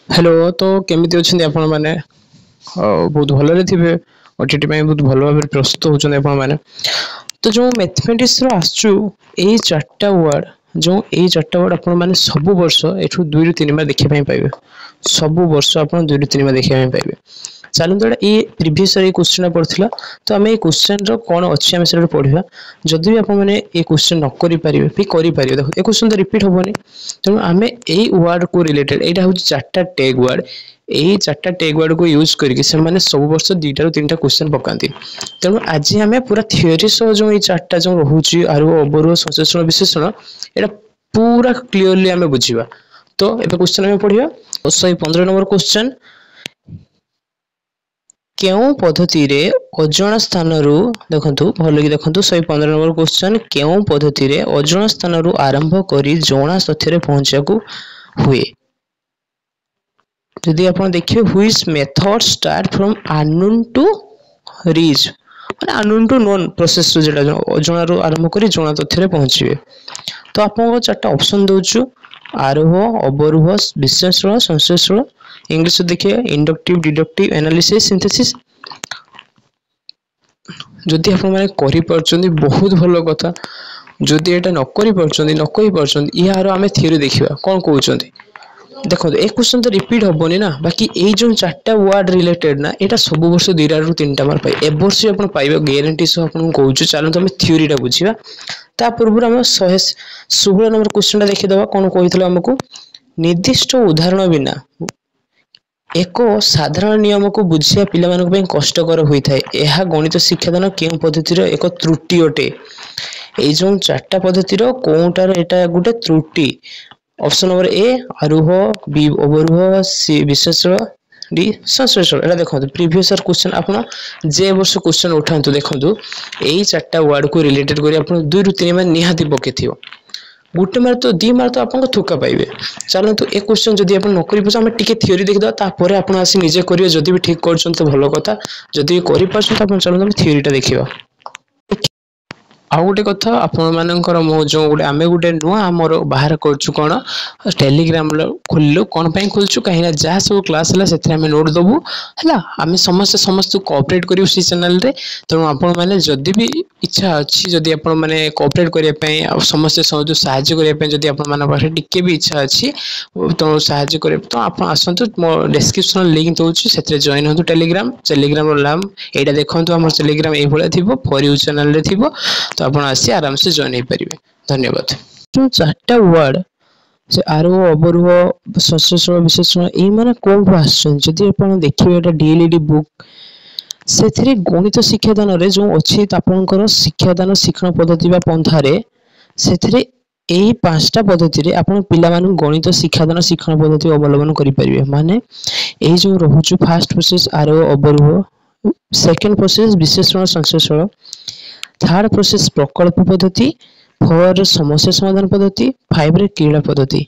Hello तो केमिति अछन्ती आपण माने बहुत भलरे थिबे ओटीटी ପାଇଁ बहुत ଭଲ ଭାବରେ ପ୍ରସ୍ତୁତ होचନ୍ତି आपण माने तो जो मैथमेटिक्स रो आसचु एई चारटा वर्ड जो एई चारटा वर्ड आपण माने सब वर्ष एठु 2 रु 3 बार देखि पई पाइबे सब वर्ष आपण 2 रु 3 बार देखि पई पाइबे चलन तो ए प्रीवियस रे क्वेश्चन पड़थिला तो हमें ए क्वेश्चन रो कोन अछि हमें से पढिबा जदि भी आपण माने ए क्वेश्चन न करि परिबे भी करि परिबे देखो ए क्वेश्चन तो रिपीट होबनी तो हमें एई वर्ड को रिलेटेड एटा हो चारटा टैग वर्ड एही चारटा टैग वर्ड को यूज करके से माने सब वर्ष 2 रु 3 क्वेश्चन पकांती तेणु आज हमें पूरा थ्योरी सो जो ये चारटा जो रहउची आरो अबरो संश्लेषण विश्लेषण एटा पूरा क्लियरली हमें बुझिबा तो एबे क्वेश्चन हमें पढिबा 115 नंबर क्वेश्चन केउ पद्धति रे अजणा स्थान रु देखंतु भलो कि देखंतु 115 नंबर क्वेश्चन केउ पद्धति रे अजणा स्थान रु आरंभ करी जणा तथ्य रे पहुंचा को हुए यदि आपण देखिए which method start from unknown to reach माने अननोन टू नोन प्रोसेस रो जेटा अजणा रु आरंभ करी जणा तथ्य रे पहुंचीबे तो आपन को चारटा ऑप्शन दोछु आरोह अवरोह विश्लेषण संश्लेषण इंग्लिश देखिए इंडक्टिव डिडक्टिव एनालिसिस सिंथेसिस जदि आपण माने करि परचंदी बहुत भलो कथा जदि एटा न करि परचंदी यार हमें थ्योरी देखिबा कोन कहउचंदी देखो एक क्वेश्चन तो रिपीट होबनी ना बाकी ए जो चारटा वर्ड रिलेटेड ना एटा सब वर्ष 2 रु 3 बार पाई ए वर्ष आपण पाइबे गारंटी सो आपण कहउछु चलो तो हम थ्योरीटा बुझिबा ता पूर्व हम 116 नंबर क्वेश्चन देखि दबा कोन कहितलो हमकु निर्दिष्ट उदाहरण बिना एक साधारण नियम को बुझिया पिला मानक पे कष्टकर होई थाए एहा गणित शिक्षादान केउ पद्धति रो एक त्रुटि अटे ए जो चारटा पद्धति रो कोउटार एटा गुटे त्रुटि ऑप्शन नंबर ए आरोह बी अवरोह सी विश्लेषण डी संश्लेषण एटा देखो प्रीवियस ईयर क्वेश्चन आपण जे वर्ष क्वेश्चन उठांतु देखंतु एई चारटा वर्ड को रिलेटेड करी आपण 2 रु 3 बार निहाती पकेथियो गुटे मार तो 2 मार तो आपण को थुका पाइबे चलो तो एक क्वेश्चन जदि आपण न करि पछ हम टिके थ्योरी देख द ता परे आपण आसी निजे करियो जदि भी ठीक करछन तो भलो कथा जदि करि पाछ त आपण चलो हम थ्योरीटा देखिबा आ गोटे कथा आपण मानकर मो जो गोटे आमे गोटे नुआ हमर बाहर करछु कोन टेलीग्राम खोललो कोन पई खोलछु कहिना जा सब क्लास हला सेथे हमें नोट दबु हला हमें समस्त कोऑपरेट करियो सी चैनल रे तो आपण माने जदी भी इच्छा अछि जदी आपण माने कोऑपरेट करिया पई समस्त जो सहायता करिया पई जदी आपण माने पाखे टिके भी इच्छा अछि तो सहायता करे तो आपण आसंतु मो डिस्क्रिप्शन लिंक दोछु सेथे जॉइन होतु टेलीग्राम रो नाम एटा देखंतु हमर टेलीग्राम ए भले थिबो फॉर यू चैनल रे थिबो तो आपण आसी आराम से जॉइन हो परिबे धन्यवाद जो चारटा वर्ड से आरोह अवरोह संश्लेषण विश्लेषण ए माने कोन आछन जदि आपण देखिबे एटा डीएलईडी बुक सेथरे गणित शिक्षादान रे जो अछि आपनकर शिक्षादान शिक्षण पद्धति बा पंथा रे सेथरे एही पांचटा पद्धति रे आपण पिला मानु गणित शिक्षादान शिक्षण पद्धति अवलंबन करि परिबे माने एही जो रहउछु फर्स्ट प्रोसेस आरोह अवरोह सेकंड प्रोसेस विश्लेषण संश्लेषण थर्ड प्रोसेस प्रकल्प पद्धति 4 समस्या समाधान पद्धति 5 रे क्रीड़ा पद्धति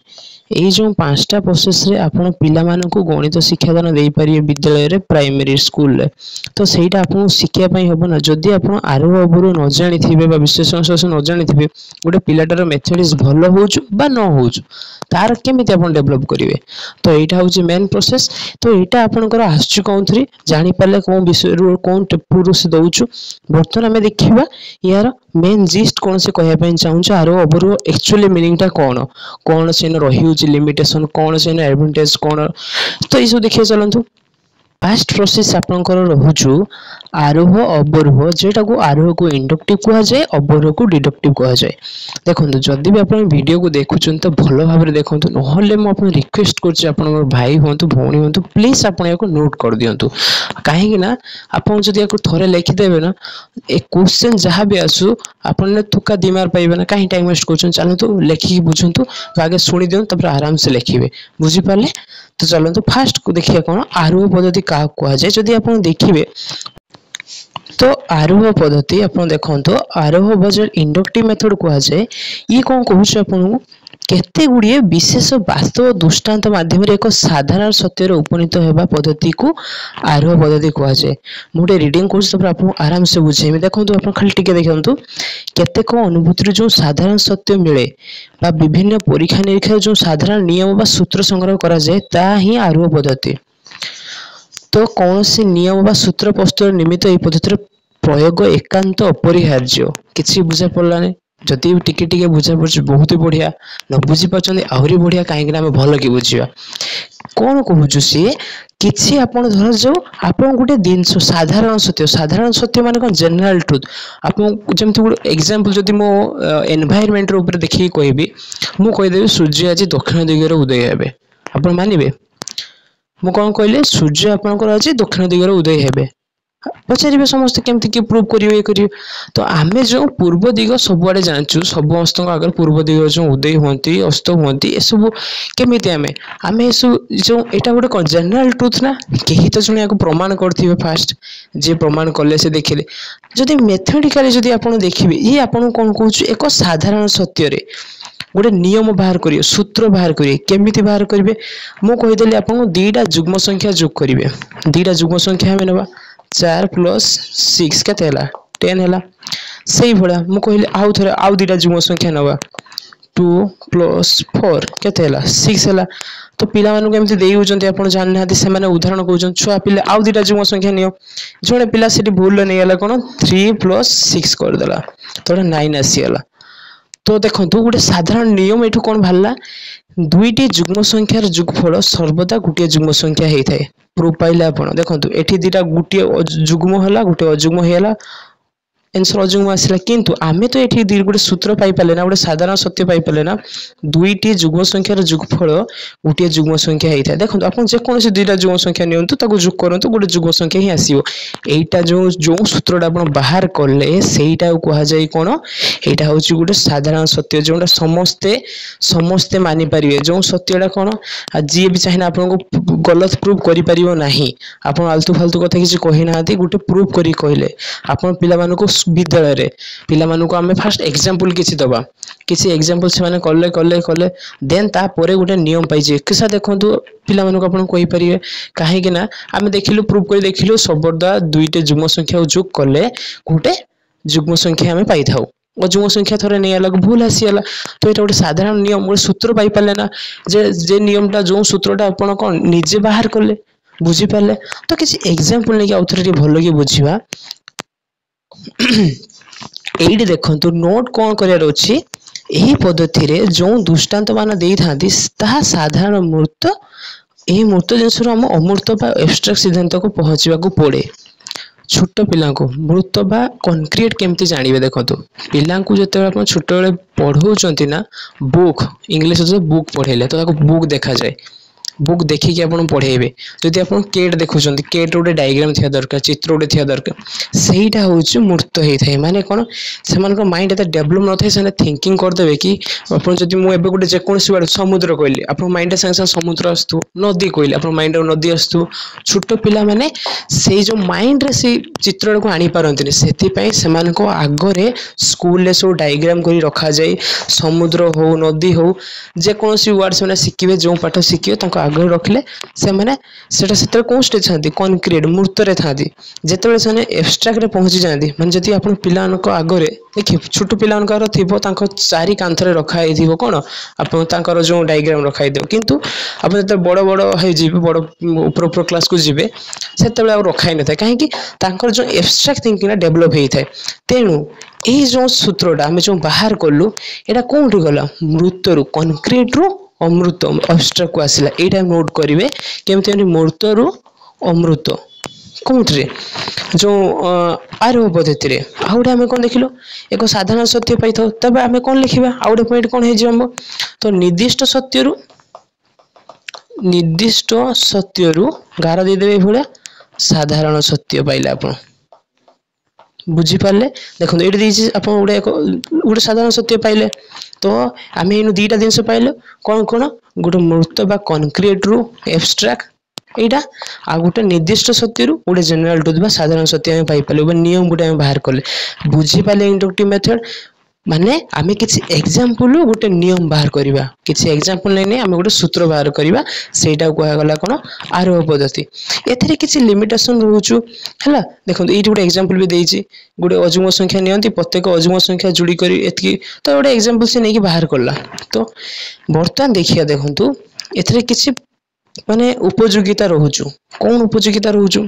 एई जो पांचटा प्रोसेस रे आपण पिला मानन को गणित शिक्षादान देई पारिए विद्यालय रे प्राइमरी स्कूल रे तो सेटा आपण शिक्षा पई होबो ना जदी आपण आरोह अवरोह न जानि थिबे बा विश्लेषण संश्लेषण न जानि थिबे गोटे पिलाटार मेथड्स भलो होउछु बा न होउछु तार केमिति आपण डेवलप करिवे तो एटा होउची मेन प्रोसेस तो एटा आपनकर आसचु कोनथरी जानि पाले कोन विषय रो कोन टेपुरो से दउछु बर्तन हमें देखिबा यार मेन जिस्ट कोन से कहया पई चाहूछु आरोह अवरोह एक्चुअली मीनिंग ता कोन से न रहिउ लिमिटेशन कौन से एडवांटेज कौन तो ये सब देखिए चलतु फर्स्ट प्रोसेस आपनकर रहउछु आरोह अवरोह जेटा को आरोह को इंडक्टिव कहा जाए अवरोह को डिडक्टिव कहा जाए देखंतु जदी भी आपण वीडियो को देखुछन तो भलो भाबरे देखंतु नहले म आपण रिक्वेस्ट करछि आपण भाई होंतु भौणी होंतु प्लीज आपण एको नोट कर दियंतु काहे कि ना आपण जदी एको थरे लिखि देबे ना एक क्वेश्चन जहां भी आसु आपण ने तुका दिमार पाइबे ना काहे टाइम वेस्ट करछन चलंतु लेखि बुझंतु आगे सुनि दियन तब आराम से लिखिबे बुझि पाले तो चलंतु फर्स्ट को देखिए कोन आरोह पद्धति का कहा जाए जदी आपण देखिबे तो आरोह पद्धति आपण देखंतो आरोह बजर इंडक्टिव मेथड कहा जाए ये कोन कहउछ आपण केते गुड़िए विशेष वास्तव दृष्टांत माध्यम एक साधारण सत्यर उपनीत होगा पद्धति को आरोह पद्धति कहुए। मुझे रिडिंग कर आपको आराम से बुझेबी। देखो आप खाली टिके देखु केतेक अनुभूति जो साधारण सत्य मिले बा विभिन्न परीक्षा निरीक्षा जो साधारण नियम बा सूत्र संग्रह करा जाए ता ही आरोह पद्धति। तो कौन से नियम बा सूत्र प्रस्तुत निमित्त यह पद्धति प्रयोग एकांत अपरिहार्य। किसी बुझा पड़लानी जदि टिके टिके बुझा पड़े बहुत ही बढ़िया, न बुझी पार्टी आहरी बढ़िया कहीं आम भल कि बुझा कौन कहूँ सी किसी आपण धर जाओ आप गोटे जिनस साधारण सत्य माने कौन जनरल ट्रुथ आप जमी गोटे एग्जांपल जदि मो एनवायरमेंट ऊपर देखिए कहबी मु कहीदेवी सूर्य आज दक्षिण दिगरे उदय हेबे आप मानवे मु कौन कहले सूर्य आपंकर आज दक्षिण दिगरे उदय हेबे पचारे समस्त केमती किए प्रूव करेंगे तो आम जो पूर्व दिग सबुआड़े जानचु समस्त आगे पूर्व दिग जो उदय होती अस्त होती ये सब केमी आम आम ये सब जो यहाँ गोटे कौन जनरल ट्रुथ ना कहीं तो जन या प्रमाण करते फास्ट जी प्रमाण कले से देखिले जदि मैथमेटिकाली जदि आप देखिए ये आपको कौन कहूँ एक साधारण सत्य गोटे नियम बाहर करिए सूत्र बाहर करिए केमिति बाहर करिवे मु कहीदेली आपको दीटा जुग्म संख्या जोग करिवे दीटा जुग्म संख्या हमें नवा 4 + 6 केते हला 10 हला सही भला मु कहले आउ थरे आउ दीटा जुग्म संख्या नवा 2 + 4 केते हला 6 हला तो पिला मानु केमति देई होचंती आपण जान नाथि से माने उदाहरण कहउचन छुआ पिले आउ दीटा जुग्म संख्या नियो जोने पिला सेठी भूल नै हला कोन 3 + 6 कर देला तो 9 आसी हला। तो देखो गोटे साधारण नियम ये कौन बाहर दुईटी जुग्म संख्यार जुगफल सर्वदा गोटे जुग्म संख्या होता है प्रूफ पाइले आप देखो ये दीटा गोटे जुग्म है गोटे अजुग्म होगा आंसर अजुग्म आसला किंतु आमे तो ये गोटे सूत्र पाइपारे ना गोटे साधारण सत्य पाइपारे ना दुईटी जुग्म संख्यार जुगफल गोटे जुग्म संख्या होता है। देखो आप जेकोसी दुईटा जुग्म संख्या नियंतु जोग करूँ गोटे जुग्म संख्या ही आसो यहीटा जो सूत्रटा आप बाहर कले से कहुए कौन यहाँ हूँ गोटे साधारण सत्य जो समस्ते समस्ते मानिपारे जो सत्यटा कौन जी भी चाहिए आपको गलत प्रूफ करना आप आलतू फालतू कथा किसी कही ना गोटे प्रूफ कर कहले आप पिला विद्यालय पिला आम फास्ट एग्जांपल किसी दबा किसी एग्जांपल से कले कले कले देन तापर गोटे नियम पाई एकसा देखो पिला आप कहींपारे कहीं आम देखिलु प्रूफ कर देखिलु सबरदा दुईटे जुग्म संख्या जोग कले गोटे जुग्म संख्या आम पाई था जुग्म संख्या थोड़े नहीं अलग भूल आसीगला तो ये गोटे साधारण नियम गोटे सूत्र पाइपारे ना जे नियमटा जो सूत्रटा आप कौन निजे बाहर कले बुझीपारे तो किसी एग्जांपल नहीं आउ थे भल कि बुझा ये देखो नोट कौन करार अच्छी यही पद्धति रे जो दृष्टांत मान दे था साधारण मूर्त यही मूर्त जिनस आम अमूर्त बा एब्स्ट्रैक्ट सिद्धांत को पहुँचवा पड़े छोट पिला मूर्त बा कंक्रीट केमती जानवे देखो पिला जो छोट बेले पढ़ाऊँ ना बुक इंग्लिश बुक पढ़ेले तो बुक देखा जाए बुक देखिए आप पढ़ेबे जदि आप केट देखुं केट गोटे डायग्राम थी दरकार चित्र गोटे थी दरकार सहीटा हूँ मूर्त होता है माने कौन से माइंड एत डेभलप न था से थिंकिंग करदे कि जब मुझे गोटे जेकोसी बार समुद्र कहली आप माइंड सागे सागे समुद्र आसतु नदी कहली आप माइंड नदी आसतु छोट पिला माने से जो माइंड रे से चित्र को आनी पारंती से आगरे स्कूल सब डायग्राम कर रखा जाए समुद्र हो नदी हो जेकोसी वर्ड से शिखे जो पाठ शिखे आगे रखिले से माने सेटा सेते कौन स्टेज थांती कंक्रीट मूर्त रे थांती जेतेबेले से एब्स्ट्रैक्ट रे पहुंची जाती माने जदि आपण पिलानक आगरे देखि छोट पिलानकर थिबो तांको चारि कांथरे रखा हेथिबो कोन आपण तांकर जो डायग्राम रखा हेथिबो किंतु आपण जते बड़ बड़ हे जिबे बड़ ऊपर ऊपर क्लास को जिबे सेतेबेले आ रखा नै थाए काहे कि तांकर जो एब्स्ट्रैक्ट थिंकिंग डेवलप हेई थाए तेनु एही जो सूत्रटा हम जो बाहर करलु एटा कोंठी गला मृतरु कंक्रीट रु अमृत एब्स्ट्रैक्ट को आसला एटा नोट करेंगे केमती मूर्त रु अमृत कौटे जो आरोह पद्धति आउ गोटे आम कौन देखिल एक साधारण सत्य पाई था तब आम कौन लिखा आउ गोटे पॉइंट कौन हो तो निर्दिष्ट सत्यरु गार देदेवे भाया साधारण सत्य पाइले आप बुझीपारे देखो ये आप गोटे साधारण सत्य पाइले तो आम इन दीटा जिन पाइल कौन कौन गोटे मूर्त बा कंक्रीट रु एब्स्ट्रैक्ट यहाँ आ गोटे निर्दिष्ट सत्य रु गोटे जनरल ट्रुथ बा साधारण सत्य आम पाइपारे नियम गोटे आम बाहर कले बुझीपारे इंडक्टिव मेथड माने आमे किसी एग्जांपल गोटे नियम बाहर करिबा किसी एग्जांपल नै आमे गोटे सूत्र बाहर करिबा सेटा कोया गला कोन आरोह पद्धति एथरे किसी लिमिटेशन रहउछु हला देखो एटी गोटे एग्जांपल भी देइछि गोटे अजुग्म संख्या नियंती प्रत्येक अजुग्म संख्या जुडी करी एतकी तो गोटे एग्जांपल से नै कि बाहर करला तो वर्तमान देखिया देखंतु एथरे किसी माने उपयोगिता रहउछु कोन उपयोगिता रहउछु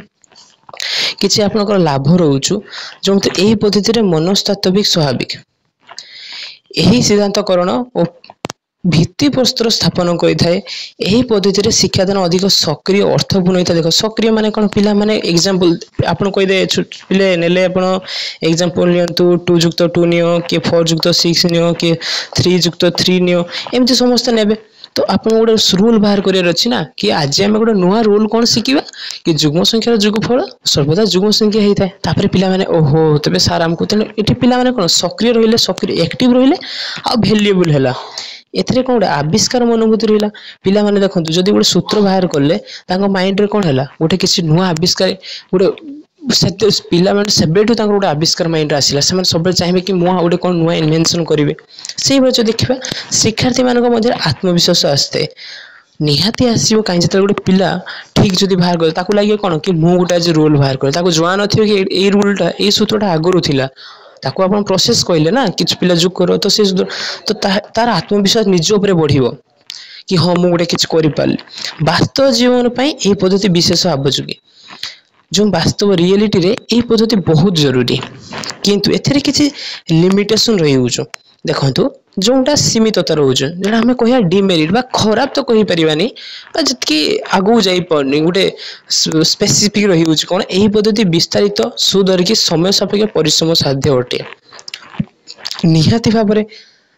किसी आपनकर लाभ रहउछु जो एही पद्धति रे मनस्तात्विक स्वाभाविक यही सिद्धांतकरण और भित्ति प्रस्तर स्थापन करिथाए यही पद्धति रे शिक्षादान अधिक सक्रिय अर्थपूर्ण होता देखो सक्रिय माने कोन पिला माने एग्जांपल आपण कहि दे पिले नेले आपण एग्जांपल लियंतु 2 + 2 नियो के 4 + 6 नियो के 3 + 3 नियो एमति समस्त नेबे तो आपण गोटे रूल बाहर करियर अछि ना कि आज हम गोटे नुवा रूल कोन सिकिबा कि जुग्म संख्यार जुगफल सर्वदा जुग्म संख्या हेइथाय तापर पिला माने ओहो तबे सार हमको तने एठी पिला माने कोन सक्रिय रहिले सक्रिय एक्टिव रहिले आ वैल्यूएबल हैला एथरे कोन आविष्कार अनुभूति रहिला पिला माने देखंतु जदी गोटे सूत्र बाहर करले तांको माइंड रे कोन हैला गोटे किछि नुवा आविष्कार गोटे सेते पिला माने सेबेठु तांको गोटे आविष्कार माइंड रे आसिला से माने सबले चाहेबे कि मुआ गोटे कोन नुवा इन्वेंशन करिवे सेही बे जो देखिबा शिक्षार्थी मानको मध्ये आत्मविश्वास आस्ते निहाती आसीबो काई जते गोटे पिला ठीक जदी बाहर कर ताको लागे कोन कि मु गोटे जे रूल बाहर कर ताको जवान नथियो कि ए रूलटा ए सूत्रटा आगरु थिला ताको आपण प्रोसेस कइले ना किछ पिला जुक करो तो से तो तार आत्मविश्वास निज ऊपर बढ़िबो कि हां मु गोटे किछ करि पाली वास्तव जीवन पई ए पद्धति विशेष आवश्यक जो वास्तव रियलिटी रे ए पद्धति बहुत जरूरी किंतु एथरे किछि लिमिटेशन रही होचो देखंतु जोटा सीमितता रहउछ जेना हमें कहिया डिमेरिट बा खराब तो कहि परिबानी बा जतकी आगु जाई पड़नी गोटे स्पेसिफिक रही होच कोन एही पद्धति विस्तारित सुदर की समय सापेक्ष परिश्रम साध्य अटे निहाती भाबरे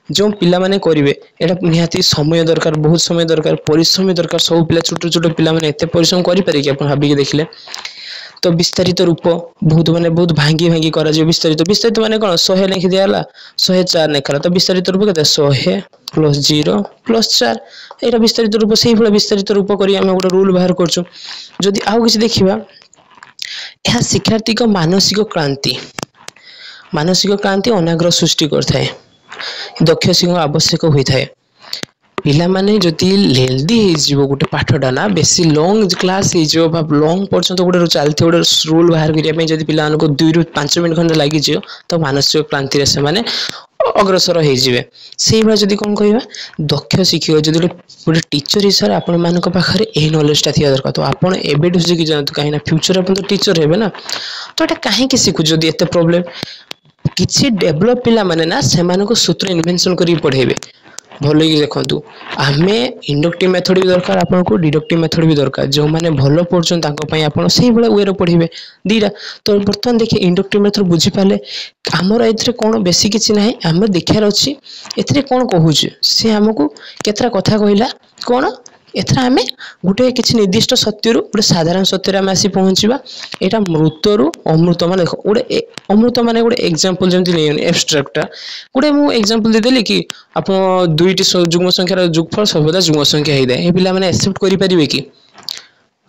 जो पिला माने करिवे एटा निहाती समय दरकार बहुत समय दरकार परिश्रम दरकार सब पिला छोट छोट पिला माने एते परिश्रम करि पारे कि अपन भाबी के देखले तो विस्तारित रूप बहुत माने बहुत भांगी भांगी करा जे विस्तारित माने कोन 100 लिखि दियाला 104 नेखला तो विस्तारित रूप केते 100 + 0 + 4 एटा विस्तारित रूप सेही भला विस्तारित रूप करी हम गोटे रूल बाहर करछु जदि आउ किछ देखिबा यह शिक्षार्थी को मानसिक क्रांति अनाग्रह सृष्टि करथाय दक्ष सिंह आवश्यक होइथाय पिला माने जति हेल्दी हे जीवो गोटे पाठडा ना बेसी लॉन्ग क्लास हे जीवो बा लॉन्ग पर्यंत गोटे चलथे गोटे रूल बाहर करिया पे जति पिला को 2 ରୁ 5 मिनिट खंड लागि जियो तो मानसिक क्रांति रे से माने अग्रसर हे जिवे सेही भा जति कोन कहिबा दक्ष शिक्षक जति गोटे टीचर हिसाब आपण मानक पाखरे ए नॉलेज ता थिया दरकार तो आपण एबेडु सिखि जानतु काहे ना फ्यूचर अपन तो टीचर हेबे ना तो एटा काहे कि सिखु जदी एते प्रॉब्लम किछि डेवलप पिला माने ना से मानको सूत्र इन्वेंशन करी पढेबे भलो कि देखंतु आमे इंडक्टिव मेथड भी दरकार आपन को डिडक्टिव मेथड भी दरकार जो माने भलो पढछन ताको पई आपन सेही बळे वे रो पढिबे दीरा तो वर्तमान देखि इंडक्टिव मेथड बुझी पाले हमर एथरे कोन बेसी किछि नाही हम देखियार अछि एथरे कोन कहूछ से हमकु केतरा कथा कहिला कोन एथरा हमें गोटे किछि निर्दिष्ट सत्य रु गोटे साधारण सत्य रे हम आसी पहुंचीबा एटा मृत रु अमृत माने देखो गोटे अमृत माने गोटे एग्जांपल जेमति नै एब्स्ट्रैक्ट गोटे मु एग्जांपल दे देली कि आपण दुईटी जुग्म संख्यार जुगफल सर्वदा जुग्म संख्या हेइ दे ए पिला माने एक्सेप्ट करि परिबे कि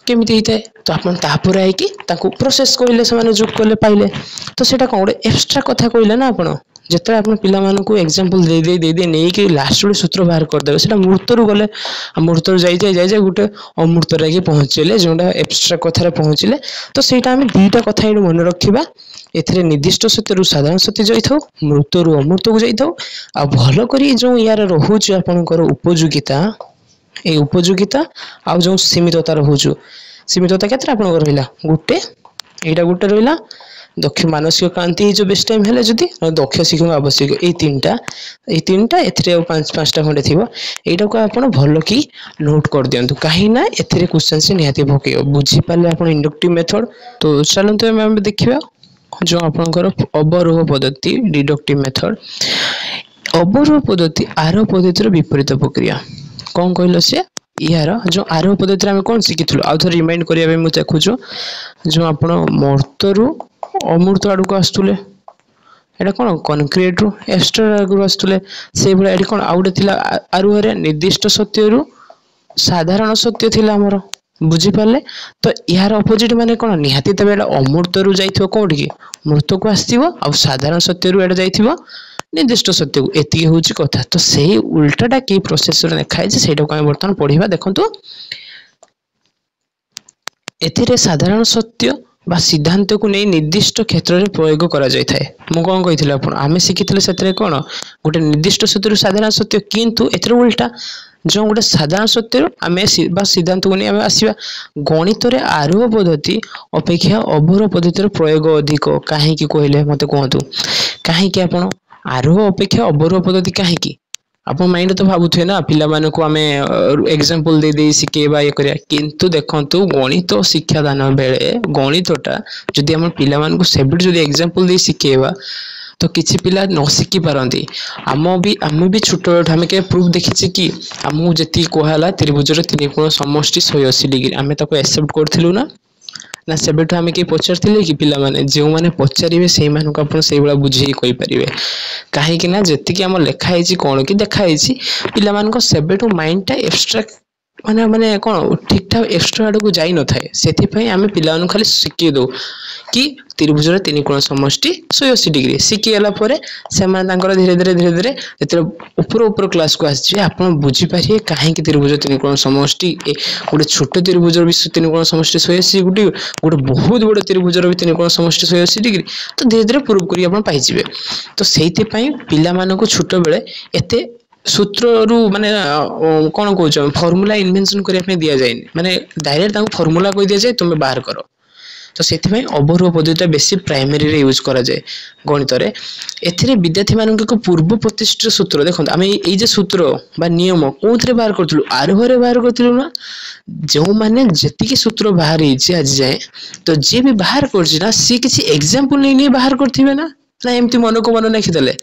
केमिति हेइते तो आपण तापर आइ कि ताको प्रोसेस कइले से माने जुग करले पाइले तो सेटा कोन गोटे एब्स्ट्रैक्ट कथा कइले ना आपण जते आपण पिला मानन को एग्जांपल दे दे नै कि लास्ट रे सूत्र बाहर कर देबे सेटा मृतरु गले मृतरु जाई गोटे अमृत रे के पहुंचले जोंडा एब्स्ट्रैक्ट कथा रे पहुंचले तो सेटा हम दुईटा कथा एडु मन रखिबा एथरे निर्दिष्ट सत्यरु साधारण सत्य जाइथौ मृतरु अमृत को जाइथौ आ भलो करी जो यार रहूछ आपनकर उपयोगिता ए उपयोगिता आ जो सीमितता रहूछ सीमितता केतरा आपनकर रहिला गोटे एटा गोटे रहिला दक्ष मानसिक क्रांति जो बेस्ट टाइम हेले जदी दक्ष शिक्षक आवश्यक ए तीनटा एथरे 5-5टा खंडे थिबो एटा को आपण भलो की नोट कर दियंतु काहे ना एथरे क्वेश्चन से निहाती भके बुझी पाले आपण इंडक्टिव मेथड तो चलंतु हम देखिबा जो आपनकर अवरोह पद्धति डिडक्टिव मेथड अवरोह पद्धति आरोह पद्धतिर विपरीत प्रक्रिया कोन कहलो से यार जो आरोह पद्धति हम कोन सिखिथलो आ थोर रिमाइंड करिया बे मु देखुजो जो आपण मर्तरु अमृत आड़ को आसुले एटा कोन कंक्रीट रु एब्स्ट्रैक्ट रु आसुले से बळे एटी कोन आउडे थिला आरोह रे निर्दिष्ट सत्य रु साधारण सत्य थिला हमर बुझी पाले तो यार अपोजिट माने कोन निहाती तबे एटा अमृत रु जाइथो कोठी की मृत को आस्थिबो आ साधारण सत्य रु एटा जाइथिबो निर्दिष्ट सत्य को एति होची कथा तो सही उल्टाटा की प्रोसेस रे लिखाय जे सेटा को हम वर्तमान पढिबा देखंतु एथिरे साधारण सत्य बा सिद्धांत को नहीं निर्दिष्ट क्षेत्र में प्रयोग करा जाय थाए मु कोन कहिथिले आपण आमे सिखिथिले सेतरे कोन गोटे निर्दिष्ट सत्य साधारण सत्य किंतु एथिरे उल्टा जो गोटे साधारण सत्य आमे सिद्धांत को नहीं आमे आसीबा गणित रे आरोह पद्धति अपेक्षा अवरोह पद्धति रे प्रयोग अधिक काहे की कहले मते कहंतु काहे की आपण आरोह अपेक्षा अवरोह पद्धति काहे की आपण माइंड तो भाबुथे ना पिला माने को आमे एग्जांपल दे दे सिकेबा ये करिया किंतु देखंतु गणित शिक्षा दान बेले गणितटा जदि हम पिला मान को सेबिट जदि एग्जांपल दे सिकेबा तो किछि पिला न सिखि पारंती आम भी छोट आमे के प्रूफ देखिछि कि हमहु जति कोहाला त्रिभुजर तीन कोण समष्टि 180 डिग्री आमे ताको एक्सेप्ट करथिलु ना सेबेठु आमे के पचारथिले कि पिला माने जे माने पचारिबे सेही मानको आपण सेही बळा बुझी कहि परिबे काहे कि ना जति कि हम लेखा हैछि कोन कि देखा हैछि पिला मानको सेबेठु माइंड टा एब्स्ट्रैक्ट माने माने कोन ठीक ठाक एक्स्ट्रा आडू को जाई न थाए सेथि पई आमे पिला मानको खाली सिखि दो कि त्रिभुजर तीन कोण समष्टि 180 डिग्री सिखि गेला परे से माने तांकर धीरे धीरे जते ऊपर क्लास को आछि आपण बुझी पारिए काहे कि त्रिभुज तीन कोण समष्टि गोटे छोट त्रिभुजर भी तीन कोण समष्टि 180 गोटे बहुत बड़ त्रिभुजर भी तीन कोण समष्टि 180 डिग्री तो धीरे धीरे प्रूव करी आपण पाइजिबे तो सेहिते पई पिला मानको छोट बेले एते सूत्र रु माने कोन कहउछ फार्मूला इन्वेंशन करिया पे दिया जाय माने डायरेक्ट ताको फार्मूला कहि दिया जाय तुमे बाहर करो तो सेति में अवरोह पद्धति बेसी प्राइमरी रे यूज करा जाय गणित रे एथिरे विद्यार्थी मानन को पूर्व प्रतिष्ठित सूत्र देखो आमे ए जे सूत्र बा नियम कोथरे बाहर करथलु आरोह रे बाहर करथलु ना जो माने जति के सूत्र बाहर हिचे आज जाय तो जे भी बाहर करछि ना सी किछि एग्जांपल नहीं बाहर करथिबे ना ना एमती मन को मन लिखि देले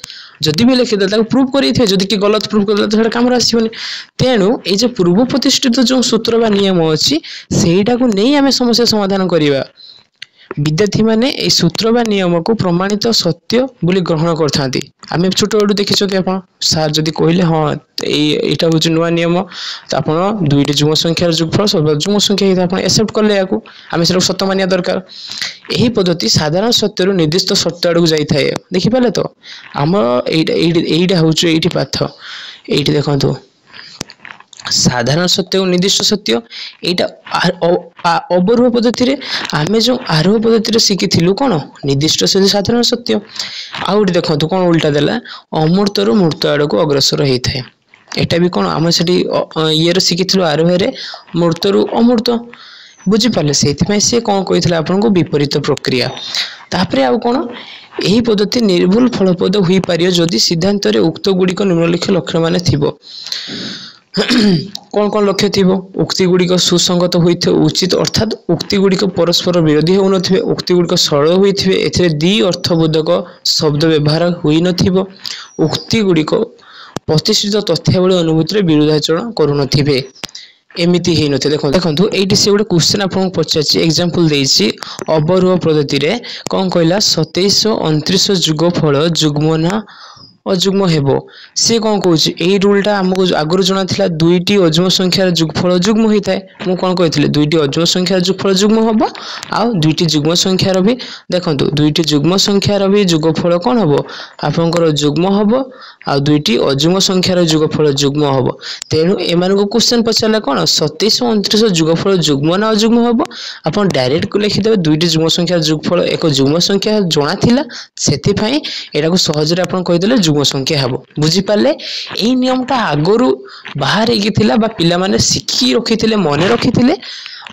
जदि भी लिखि देले प्रूफ करि थे जदि कि गलत प्रूफ कर तो काम आसीबनी तेणु ए जे पूर्व प्रतिष्ठित जो सूत्र बा नियम अछि सेहीटा को नहीं आमे समस्या समाधान करिवा विद्यार्थी माने ए सूत्र बा नियम को प्रमाणित सत्य बोली ग्रहण करथांती आमे छोट बडू देखिछथि आपण सर जदि कहिले हां एटा होछ नुवा नियम त आपण दुईटी जुम संख्यार जोगफल सब जुम संख्या हिता आपण एक्सेप्ट करले याकू आमे सेटा सत्य मानिया दरकार एही पद्धति साधारण सत्य रु निर्दिष्ट सत्य आडू जाई थाए देखि पाले तो हम एटा होछ एटी पाठ एटी देखंतु साधारण सत्य और निर्दिष्ट सत्य एटा अवरोह पद्धति रे आमे जो आरोह पद्धति रे शिखिथिलु कोन निर्दिष्ट सत्य साधारण सत्य आउट देखंतु कोन उल्टा देला अमूर्त रु मूर्त आड़ को अग्रसर हेइ थाए एटा भी कोन आमे सेठी ये रे शिखिथिलु आरोह रे मूर्त रु अमूर्त बुझी पाले सेति पय से कोन कहिथला आपन को विपरीत प्रक्रिया तापरे आ कोन एही पद्धति निर्भुल फलप्रद होई पारियो जदि सिद्धांत रे उक्त गुडी को निम्नलिखित लक्षण माने थिबो कौन कौन लक्ष्य थी उक्ति गुड़िक सुसंगत होते उचित अर्थात उक्ति गुड़िक परस्पर विरोधी हो नथिबे उक्ति गुड़िक सरल होइथिबे एथिरे दी अर्थबोधक शब्द व्यवहार होई नथिबो उक्ति गुड़िक प्रतिष्ठित तथ्यावली अनुभूति रे विरोधाचरण करू नथिबे एमिति हे नथे देखंतु एठी से गोटे क्वेश्चन आपन पचाछि एग्जांपल देछि अवरोह पद्धति रे कोन कहला 27 29 जुगफल जुग्मना अजुग्म हेबो से कोन कहउछि एई रूलटा हमको आगुरु जणा थिला दुईटी अजुग्म संख्यार जुगफल जुग्म होइताय मु कोन कहिथिले दुईटी अजुग्म संख्यार जुगफल जुग्म हबो आ दुईटी जुग्म संख्यार भी देखंतु दुईटी जुग्म संख्यार भी जुगफल कोन हबो आपनकर जुग्म हबो आ दुईटी अजुग्म संख्यार जुगफल जुग्म हबो तेनु एमान को क्वेश्चन पछाला कोन 27 29 जुगफल जुग्म ना अजुग्म हबो आपन डायरेक्ट को लिखि देबे दुईटी जुग्म संख्यार जुगफल एक जुग्म संख्या जणा थिला सेति पई एटा को सहज रे आपन कहि देले जुग्म संख्या हबो बुझी पाले एई नियमटा आगरु बाहर हेगी थिला बा पिला माने सिखि रखिथिले मने रखिथिले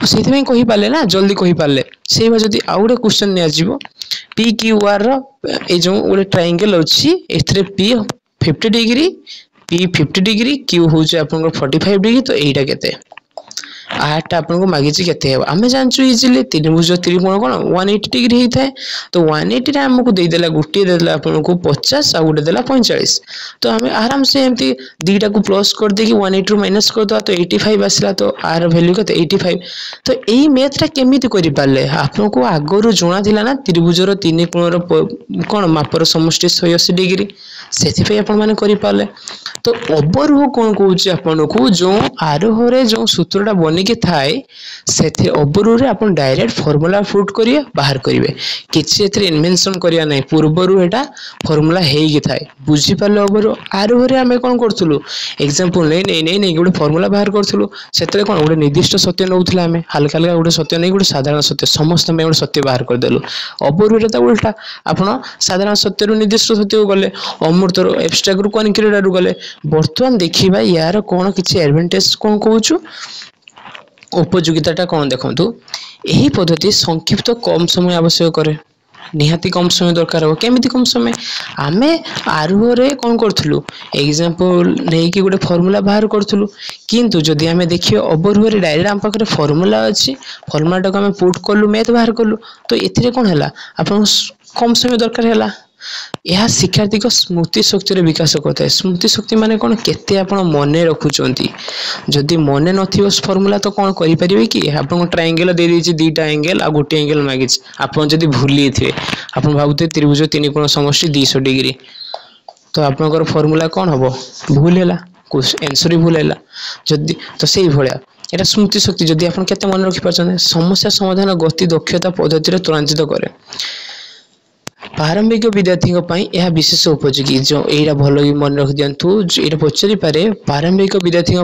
सेति में कहि पाले ना जल्दी कहि पाले सेही जदी आउडे क्वेश्चन ने आजिबो पी क्यू आर रो ए जो ओले ट्रायंगल अछि एथरे P 50 degree P 50 degree Q होचे आपन 45 डिग्री तो एटा केते आटा आपन को मागिछि केते हेबा हमें जानछु इजीली त्रिभुज त्रिकोण कोन 180 डिग्री हेइ थाए तो 180 रे हमको दे देला गुटी दे देला आपन को 50 आ गुटे देला 45 तो हमें आराम से एमती दीटा को प्लस कर दे कि 180 रु माइनस कर दो तो 85 आसला तो आर वैल्यू केते 85 तो एई मैथ रा केमिति करि पाले आपन को आगरु जणा थिला ना त्रिभुजर तीन कोणर कोन मापर समष्टि 180 डिग्री से आपने तो अवरोह कौन कौच आपन को जो आरोह जो सूत्रटा बनिकी थाए से अवरोह आप डायरेक्ट फॉर्मूला पुट करिए बाहर करेंगे किसी इन्वेंशन करिया नहीं पूर्वर एटा फॉर्मूला हेगी थाए बुझी पाले अवरोह आरोह आम कौन करूँ एग्जांपल नहीं नहीं नहीं नहीं गोटे फॉर्मूला बाहर करूँ से कौन गोटे निर्दिष्ट सत्य नौला आम हल्का हल्का गोटे सत्य नहीं गोटे साधारण सत्य समस्त गोटे सत्य बाहर करदेलु अवरोह तो उल्टा आप साधारण सत्य निर्दिष्ट सत्य को गले अमृत एब्स्ट्राक्ट रू कनक्रीट रू गले बर्तमान देखा यार कौन किसी एडवांटेज कौन कहूँ उपयोगिता कौन देखु यही पद्धति संक्षिप्त कम समय आवश्यक करे निहाती कम समय दरकार हो केमिति कम समय आमे आरोह रे कौन करथुलु एग्जांपल नहीं कि गोटे फॉर्मूला बाहर करथुलु किंतु जदि आमे देखियो अवरोह रे डायरेक्ट आम पाखरे फॉर्मूला अछि फॉर्मूला टाको आमे पुट करलु मैथ बाहर करलु तो एथिरे कौन हला आपन कम समय दरकार हला यह शिक्षार्थी को स्मृति शक्ति रे विकास करता है स्मृति शक्ति माने कौन केते आपण मने रखुचंती जदि मने नथियो फॉर्मूला तो कौन करि परिबे कि आपन ट्रायंगल दे देछि दुईटा एंगल आ गोटे एंगल मागिछि आपन जदि भूली थिए आपन भाबुते त्रिभुज तीन कोण समष्टि 200 डिग्री तो आपनकर फॉर्मूला कौन हबो भूल हैला कुछ आंसर भूल हैला जदि तो सेही भलिया एटा स्मृति शक्ति जदि आपन केते मन रखि परछन समस्या समाधान गति दक्षता पद्धति रे त्वरान्वित करे प्रारंभिक विद्यार्थी यह विशेष उपयोगी जो यहाँ भल मन रखि दिंतु ये पचारि पारे प्रारंभिक विद्यार्थी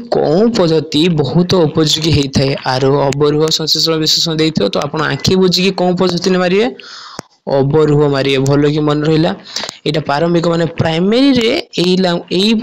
कौन पद्धति बहुत उपयोगी होता है आरोह अवरोह संश्लेषण विश्लेषण देते तो आप आँखि बुझिकी कौन पद्धति मारे अवरोह मारे भल कि मन रहा यहाँ प्रारंभिक माने प्राइमरी रे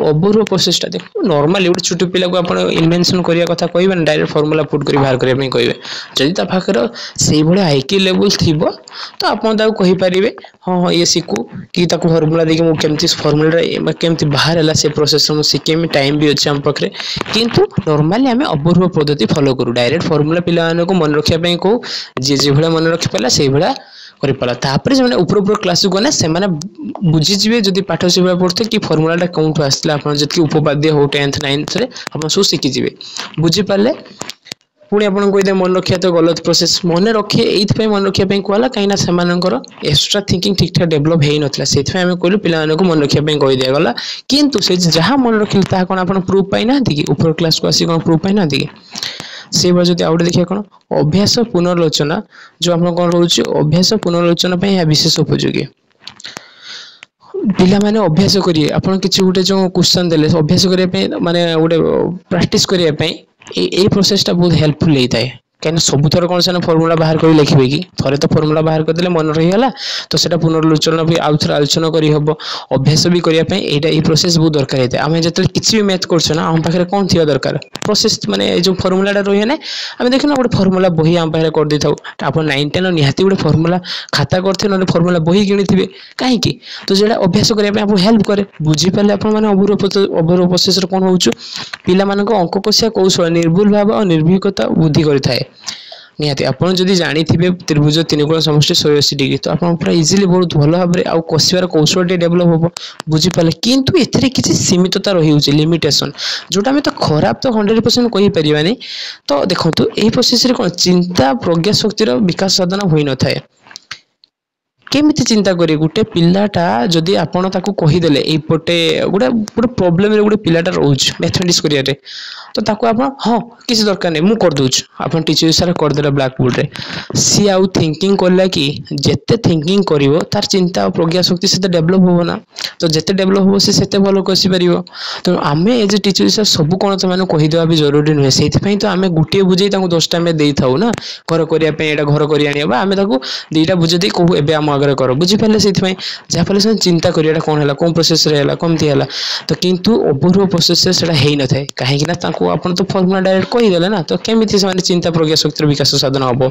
अवरोह प्रोसेसटा देखो नॉर्मली गोटे छोट पिला को आप इन्वेंशन करने कथा कहे डायरेक्ट फॉर्मूला पुट कर बाहर करने कहे जदि ता पाखर से भाई आईक्यू लेवल थी तो आप कहींपारे हाँ हाँ ये शिखु कि फॉर्मूला देखिए मुझे फॉर्मूला केमती बाहर है से प्रोसेस शिखेमी टाइम भी अच्छे आम पाखे किंतु नॉर्मली आम अवरोह पद्धति फॉलो करूँ डायरेक्ट फॉर्मूला पिला मन रखापी कहूँ जी जो भाई मन रखी पाला से भाया तापर से ऊपर ऊपर क्लास को गने से बुझीजे जदि पाठ से पढ़ते कि फॉर्मूला कौन आसला आप जी उपपाद्य हो 10th 9th रे आप सब शिखिजे बुझीपारे पुणी आप कहीदे मन रखा तो गलत प्रोसेस मन रखिए ये मन रखापी कहला कहीं से एक्स्ट्रा थिंकिंग ठीक ठाक डेभलप हो नाला से कहलु पिला मन रखापी कही दिगला किंतु से जहाँ मन रखिले कौन आप प्रूफ पाई ना कि ऊपर क्लास को आसी कौन प्रूफ पाई ना कि से भाई जब आउटे देखिए कौन अभ्यास पुनर्लोचना जो आप कौन रोचे अभ्यास पुनर्लोचना यह विशेष उपयोगी पिला माने अभ्यास करिए आपन किछि गोटे जो क्वेश्चन देले अभ्यास करिया माने गोटे प्रैक्टिस करिया ए प्रोसेसटा बहुत हेल्पफुल होता है कहीं सब थर कौन से फॉर्मूला बाहर कर लिखे कि थे तो फॉर्मूला बाहर करदे मन रहीगला तो सेटा पुनर्लोचना भी आउ थे आलोचना कर अभ्यास भी करने ये प्रोसेस बहुत दरकार होता है आम जो किसी भी मैथ करना आम पाखे कौन थी दरकार प्रोसेस माने जो फॉर्मूलाटा रही ना आम देखना गोटे फॉर्मूला बही आम पाखे कर दे था आप 9 10 निहाती गोटे फॉर्मूला खाता करते ना फॉर्मूला बही किणी कहीं तो जो अभ्यास करने आपको हेल्प करे बुझीपारे आप अवरोह प्रोसेस कौन हो पिला अंक कषिया कौशल निर्भुल भाव और निर्भीकता बुद्धि करें निहाती आपड़ जदि जानी त्रिभुज 3 कोण समष्टि 180 डिग्री तो आप पूरा इजिली बहुत भल भाव आउ कषार कौशल डेभलप हम बुझीपारे किंतु एथिरे किसी सीमितता रही लिमिटेशन जोटा आम तो खराब तो 100% कहींपारे तो देखो यही प्रोसेस कौन चिंता प्रज्ञा शक्तिर विकास साधन हो न था केमिति चिंता करिए गोटे पिलाटा जदि आपण ताकू कहीदेले एपटे गोटे गोटे प्रोब्लेम रे गोटे पिलाटा रोज मैथमेटिक्स करिया रे तो ताकू आपण हाँ किसी दरकार नहीं मुझे कर दूच आपण टीचर सारा कर देला ब्लैक बोर्ड रे सी आउ थिंकिंग करला कि जेते थिंकिंग करिवो तार चिंता और प्रज्ञा शक्ति से डेभलप हो ना तो जेते डेभलप हो से सेते भलो कसी परिवो तो आमे एज टीचर सार सब कोन से माने कहि देबा भी जरूरी नहे सेति पई तो आमे गुटिए बुझे ताकू 10टा में देई थाउ ना घर करिया पे एटा घर करिया आनिबा आमे ताकू दुईटा बुझे दे कहू एबे आम आगे कर बुझीपारे से जहाँफल से चिंता करिया कौन है कौन प्रोसेस है कमती है तो किंतु अवरोह प्रोसेस से हो न था कहीं आप तो फॉर्मूला डायरेक्ट कहीदेले ना तो केमी से चिंता प्रज्ञा शक्तिर विकास साधन हम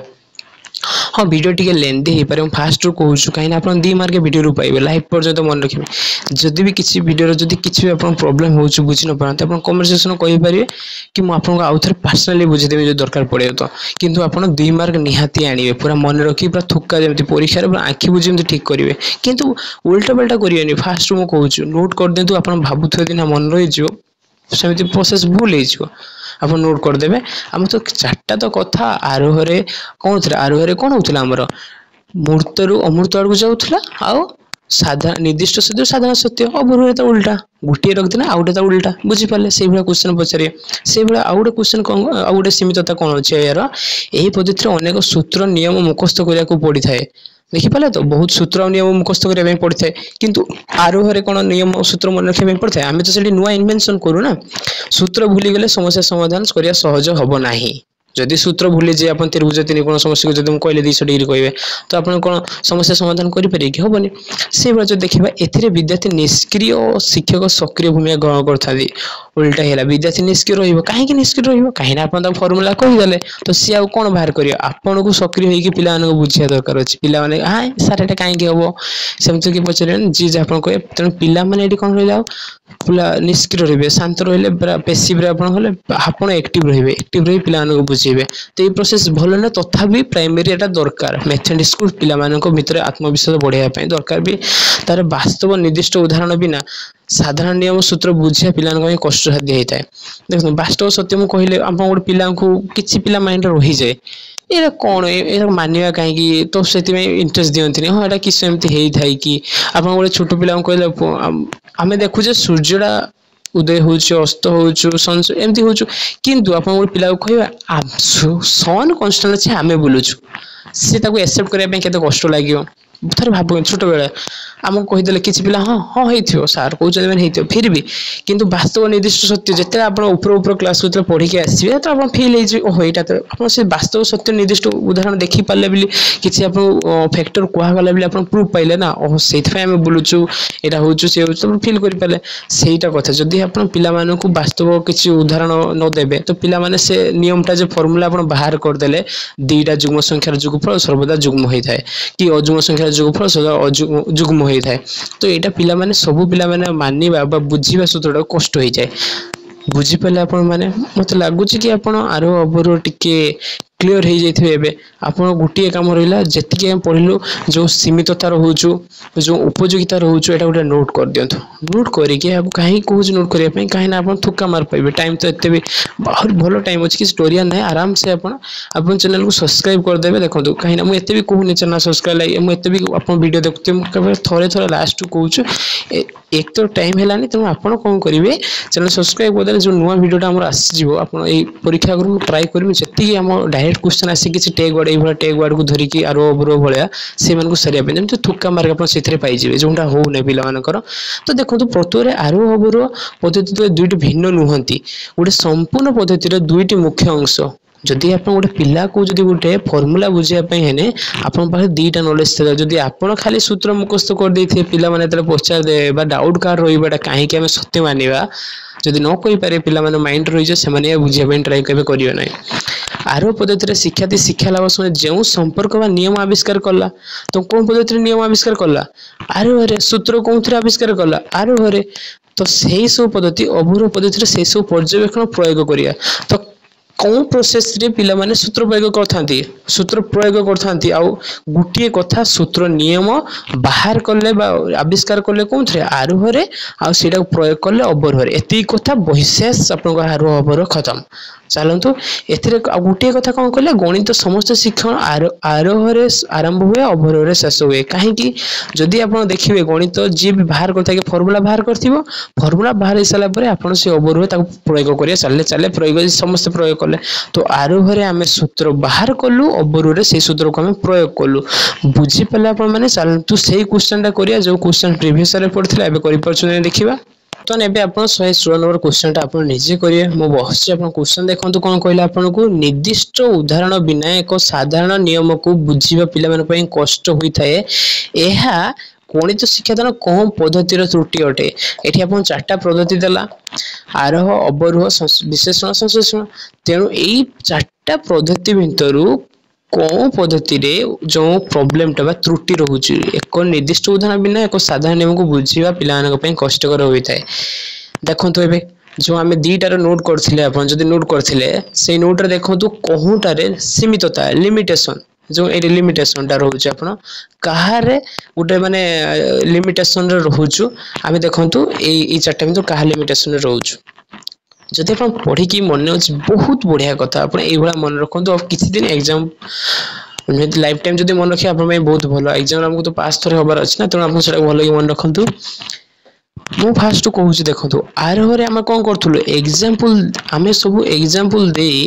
हाँ वीडियो टी लेंथी हो पारे फास्ट रू कहूँ कहीं आप 2 मार्क वीडियो पाइबे लाइफ पर्यंत मन रखिए जदि भी किसी वीडियो जदि किसी भी प्रोब्लेम हो बुझी न पारते आप कमेंट सेक्शन कहींपारे कि मुझे आउ थे पर्सनाली बुझेदेवी जो दरकार पड़े तो किंतु आप 2 मार्क निहाती आनिबे पूरा मन रखी पूरा थुका जमी परीक्षा पूरा आँखि बुझे ठीक करेंगे किंतु उल्टा पाल्टा करेंगे फास्ट रू मुझे नोट कर दिंतु आप भावुवे दिन मन रही सेमती प्रोसेस भूल हो आप नोट करदे आम तो 4टा तो कथा आरोह कौन थे आरोह कौन होता आमर मूर्त रु अमृत आड़ को जाऊला साधारण निर्दिष्ट सत्य साधारण सत्य अपूर्व तो उल्टा गोटे रखते ना आउटे उल्टा बुझी पारे से भाया क्वेश्चन पचारे से भाया आउ गोटे क्वेश्चन कौन आउ गोटे सीमितता कौन अच्छे यार यही पद्धति अनेक सूत्र नियम मुखस्त करने पड़ी था देखिपारे तो बहुत सूत्र और नियम मुखस्त करने पड़ी था किंतु आरोह कौन नियम सूत्र मन रखा पड़ता है आम तो से नुआ इनवेंशन करूँ ना सूत्र भूली गले समस्या समाधान करने सहज हम ना जदि सूत्र भूले जे आप त्रिभुज तीन कोण समस्या को जब कहले 200 डिग्री कहे तो आप कौन समस्या समाधान करेंगे कि हेनी से भाई जो देखा ए विद्यार्थी निष्क्रिय और शिक्षक सक्रिय भूमिका ग्रहण करते उल्टा है विद्यार्थी निष्क्रिय रही निष्क्रिय रही आप फर्मुला कहीदे तो सी आउ कौन बाहर कर आपन को सक्रिय होगी पिला बुझा दरकार अच्छे पिला हाँ सार एटा कहीं हम सेमती कि पचारे जी जहाँ आप कहे तेणु पिला कौन रहा पिला निष्क्रिय रही शांत रही पेसिव आप एक्टिव रही एक्टिव रही पिला बुझेबे तो ये प्रोसेस भल ना तथापि प्राइमरी एटा दरकार मैथमेटिक्स को पिला भितर आत्मविश्वास बढ़ाई दरकार भी तार वास्तव निर्दिष्ट उदाहरण बिना साधारण नियम सूत्र बुझा पिला कष्टसाध्य होता है देखो वास्तव सत्य मुझे कहले आप गोटे पिला किसी पिला माइंड रही जाए ये कौन ये मानवा कहीं तो से इंटरेस्ट दिखती हाँ यहाँ किस एमती होता है कि आप गोटे छोट पिला कहले आम देखुचे सूर्यटा उदय हो अस्त हो सन एमती हो किंतु आप गोटे पिला कह सन कन्स्टांट अच्छे आम बुलुचु सी एक्सेप्ट करने के कष्ट लगे थोड़े भाव छोट बेले आमको कहीदे किसी पिला हाँ हाँ हो सार कहते मैंने फिर भी किंतु वास्तव निर्दिष्ट सत्य जिते आप ऊपर क्लास को पढ़ी के आसवे तो आप फिल हो यहाँ तो आप से वास्तव सत्य निर्दिष्ट उदाहरण देखी पारे भी किसी आप फैक्टर कहगला भी आप प्रूफ पाइले ना ओह से आम बुलुचु यहाँ हूँ सी हो फिल करें सहीटा कथा जदि आप पिला वास्तव किसी उदाहरण नदेवे तो पिला माने से नियमटा जो फर्मुला आप बाहर करदे दुईटा जुग्म संख्यार जुगफल सर्वदा जुग्म होता है कि अजुग्म संख्यार जुगफल सर्वदा जुग्म होता है तो यहाँ पिला माने सबू पिला माने मानिबा बुझीबा सूत्रटा कष्ट हो जाए बुझीपारे आपण मैंने मत लगुच कि आप आरो अबर टिके क्लीयर हो जाइए आप गोटे कम रहा जी पढ़लु जो सीमितता रोचु जो उपयोगिता रोचु यहाँ गोटे नोट कर दिंतु नोट करके कहीं कौन नोट करने कहीं आप थुका मार पाइबे टाइम तो एत भी बहुत भल टाइम अच्छी किसी डरिया ना आराम से आप चैनल को सब्सक्राइब करदे देखो कहीं मुझे भी कहूनी चैनल सब्सक्राइब लगे मुझे भी आप वीडियो देखते थे थे लास्ट कहूँ एक तो टाइम है तेणु आप कौन करेंगे चैनल सब्सक्राइब करदे जो नुआ वीडियोटा आम आसो आप परीक्षा करूँ ट्राए करेंगे जी आम डायरेक्ट क्वेश्चन आसी किसी टैग वर्ड ये टैग वर्ड को धरिकी आरो अबरो भाया से सरिया जमी थुका मार्क आप से पाइबे जोटा हो पाकर तो देखो प्रत्येक आरो अबरो पद्धति दुईटी भिन्न नुहति गोटे संपूर्ण पद्धतिर दुईटी मुख्य अंश जदि आप गोटे पिला को जदि गोटे फर्मुला बुझापी है आप दुईटा नॉलेज था जदि आप खाली सूत्र मुखस्त करदे पिला माने पचार दे डाउट कार रहा कहीं आम सत्य मानिबा जदि न कही पारे पिला माने माइंड रही जाए बुझापी ट्राए केबे करियो ना आरो पद्धति शिक्षार्थी शिक्षा लाभ समय जो संपर्क बा नियम आविष्कार कला तो कौन पद्धति नियम आविष्कार कला आरोह सूत्र कौन थे आविष्कार कला आरोह तो सही सब पद्धति अभूर पद्धति से सब पर्यवेक्षण प्रयोग करिया तो कौन प्रोसेस रे पिला माने सूत्र प्रयोग करथांती सूत्र प्रयोग करथांती आउ गुटिए कथा सूत्र नियम बाहर करले बा आविष्कार करले कौन थे आरोह रे आ सेटा प्रयोग करले अवरोह रे एती कथा बहिशेष आपन आरोह अवरोह खत्म चलतु एथिरे गोटे कथा कौन कहले गणित समस्त शिक्षण आरोह रे आरंभ हुए अवरोह रे शेष हुए कहीं जदि आप देखिए गणित जी भी बाहर करता है फर्मुला बाहर करथिबो फर्मुला बाहर सारा पर आप से अवरोह प्रयोग करिया चले चले प्रयोग समस्त प्रयोग कले तो आरोह रे आमे सूत्र बाहर कलु अवरोह रे से सूत्र को आमे प्रयोग कलु बुझी पाले आप माने चलतु सेही क्वेश्चनटा करिया जो क्वेश्चन प्रीवियस रे पड़थिला एबे करि परछन देखिबा तो एबे आप 116 नंबर क्वेश्चन आप निजे करिए मो बहस आप क्वेश्चन देखो कौन कहले आपन को निर्दिष्ट उदाहरण बिना एक साधारण नियम को बुझीबा पिला मन पई कष्ट होई थाए एहा गणित शिक्षादान कौन पद्धतिर त्रुटि अटे एठी आप चार्टा पद्धति देला आरोह अवरोह विशेषण संश्लेषण तेणु यही चार्टा पद्धति भितरु कौन पद्धति रे जो प्रॉब्लम टा त्रुटि रोचे एक निर्दिष्ट उदाहरण बिना एक साधारण नियम को बुझीबा पिला कष्टकर होता है देखो तो एबे जो आम दुईटार नोट करथिले आपन जदि नोट करथिले से नोट रे देखो तो कहूटारे सीमितता लिमिटेशन जो ए लिमिटेशन टा रोचे आपन काहारे गोटे माने लिमिटेशन रे रोचु आमे देखंतु ए चारटा में तो काहा लिमिटेशन रे रोचु जदि आप पढ़ी मन अच्छे बहुत बढ़िया कथा आप मन रखु किसी दिन एग्जाम निहाती लाइफ टाइम जदी मन रखिया अपन बहुत भलो एग्जाम हमको तो पास थरे होबार अछि ना त अपन सेटा भलो कि मन रखंतु मु फास्ट कहूची देखंतु आरहरे हम कोन करथुलो एग्जांपल हमें सब एग्जांपल देई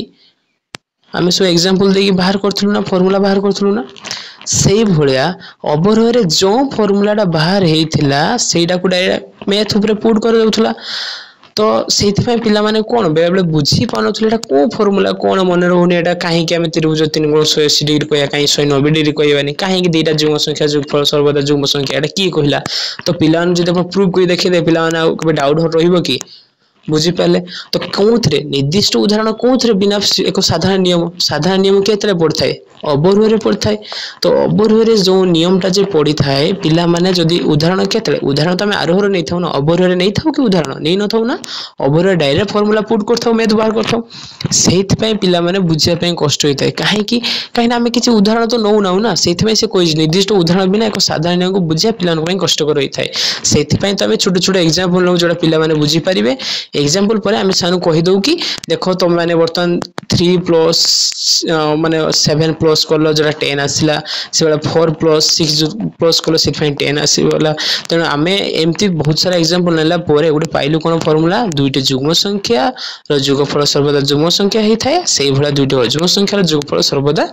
आमे सब एग्जांपल देकी बाहर करथुलु ना फार्मूला बाहर करथुलु ना सेही भलिया अबरहरे जो फार्मूलाटा बाहर हेइथिला सेटा को डायरेक्ट मैथ ऊपर पुट कर देउथला तो सेति पय पिला माने कोन बेले बेले बुझी पानथले एटा को फार्मूला कोन मन रहउनी एटा काहे कि हमें त्रिभुज 3 गुण 180 डिग्री कहया काहे 190 डिग्री कहयानी काहे कि दुईटा जुग्म संख्या जोगफल सर्वदा जुग्म संख्या एटा की कहिला तो पिला जदि अपन प्रूफ करि देखि दे पिला माने कबे डाउट रहिबो कि बुझी पाले तो कोथरे निर्दिष्ट उदाहरण कोथरे बिना एक साधारण नियम केतरे पड़थाय अबरहरे पड़थाय तो अबरहरे जो नियमटा जे पड़ी थाए पिला माने जदी उदाहरण केतरे उदाहरण त हम आरोहरे नै थाउ ना अबरहरे नै थाउ कि उदाहरण नै न थाउ ना अबरहरे डायरेक्ट फार्मूला पुट करथाउ मैथ बाहर करथाउ सेति पय पिला माने बुझिया पय कष्ट होइताय काहे कि हम किछि उदाहरण तो नौ नाउ ना सेति पय से कोइ निर्दिष्ट उदाहरण बिना एक साधारण नियम को बुझिया पिला पय कष्ट कर होइताय सेति पय त हम छोट छोट एग्जांपल लो जोडा पिला माने बुझी परिबे एग्जांपल पर आमे सानु कहि दउ कि देखो तुम माने बर्तन 3 प्लस माने 7 प्लस करलो जरा 10 आसिला से वाला 4 प्लस 6 प्लस करलो से 10 आसीवाला तने आमे एम्ति बहुत सारा एग्जांपल नेला परे गुटे पाइलु कोन फार्मूला दुईटे जुग्म संख्या र जोगफल सर्वदा जुग्म संख्या हेइ थाए सेही भला दुईटे जुग्म संख्या र जोगफल सर्वदा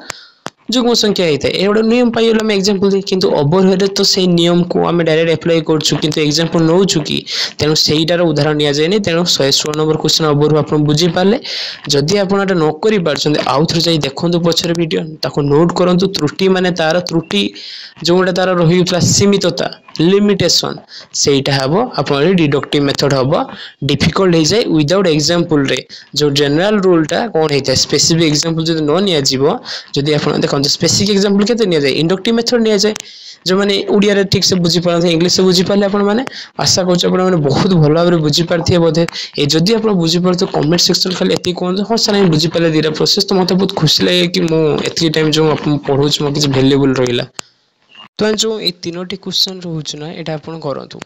जुग्म संख्या हेइ थाए एवडा नियम पाइलो हम एग्जांपल दे किंतु अबरहरे तो से नियम को हम डायरेक्ट अप्लाई करछु किंतु एग्जांपल नौछु कि तेनु सेहीटार उदाहरण निया जायनी तेनु 116 नंबर क्वेश्चन अबरहु आपण बुझी पाले जदि आपण एटा न करि पारछन आउथर जाई देखंतु पछर वीडियो ताको नोट करंतु त्रुटि माने तार त्रुटि जोटा तार रहिउतला सीमितता लिमिटेशन सेटा हबो आपण डिडक्टिव मेथड हबो डिफिकल्ट हे जाय विदाउट एग्जांपल रे जो जनरल रूलटा कोन हेता स्पेसिफिक एग्जांपल जदि न निया जीवो जदि आपण देखंतु स्पेसिफिक एग्जांपल केते निया जाय इंडक्टिव मेथड निया जाय जो माने उड़िया रे ठीक से बुझी पारथि इंग्लिश से बुझी पाले आपण माने आशा करछ आपण माने बहुत भलो भाबरे बुझी पारथि बोधे ए जदि आपण बुझी पारथि कमेंट सेक्शन खाली एति कोन हो सर हम बुझी पाले दिरा प्रोसेस तो मते बहुत खुशी लागे कि मु एति टाइम जो आपण पढौछ म किछ वैल्यूएबल रहिला तो जो ए तीनोटी क्वेश्चन रहउछ ना एटा आपण करंतु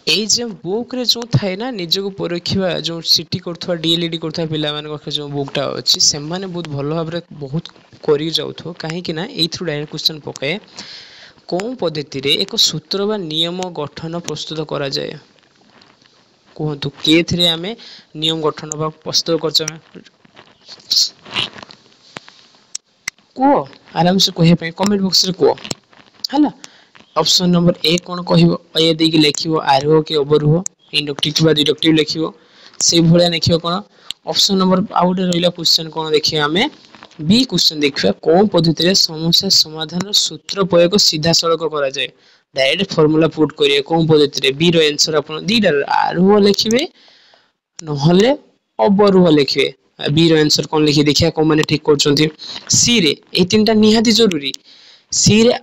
ए जे बुक रे जो थाए ना निज को परखिबा जो सिटी करथवा डीएलईडी करथवा पिला माने को जो बुकटा अछि से माने बहुत भलो भाबरे बहुत करि जाउथो काहे कि ना ए थ्रू डायरेक्ट क्वेश्चन पकाए कोन पद्धति रे एक सूत्र बा नियम गठन प्रस्तुत करा जाय कोहतु के थ्रे हमें नियम गठन बा प्रस्तुत करछ को आराम से कहे पे कमेंट बॉक्स रे को हला ऑप्शन नंबर ए कोन कहिबो ए देकी लेखिबो आरोह के अवरोह इंडक्टिव बा डिडक्टिव लेखिबो से भलिया लेखिबो कोन ऑप्शन नंबर आउट रहिला क्वेश्चन कोन देखिया हमें बी क्वेश्चन देखिबा कोन पद्धति रे समस्या समाधान सूत्र प्रयोग सीधा सड़क करा जाय डायरेक्ट फार्मूला पुट करिए कोन पद्धति रे बी रो आंसर अपन दीटा आरोह लेखिबे नहले अवरोह लेखिबे बी रो आंसर कोन लिखि देखिया को माने ठीक करचंती सी रे ए तीनटा निहाती जरूरी सी रे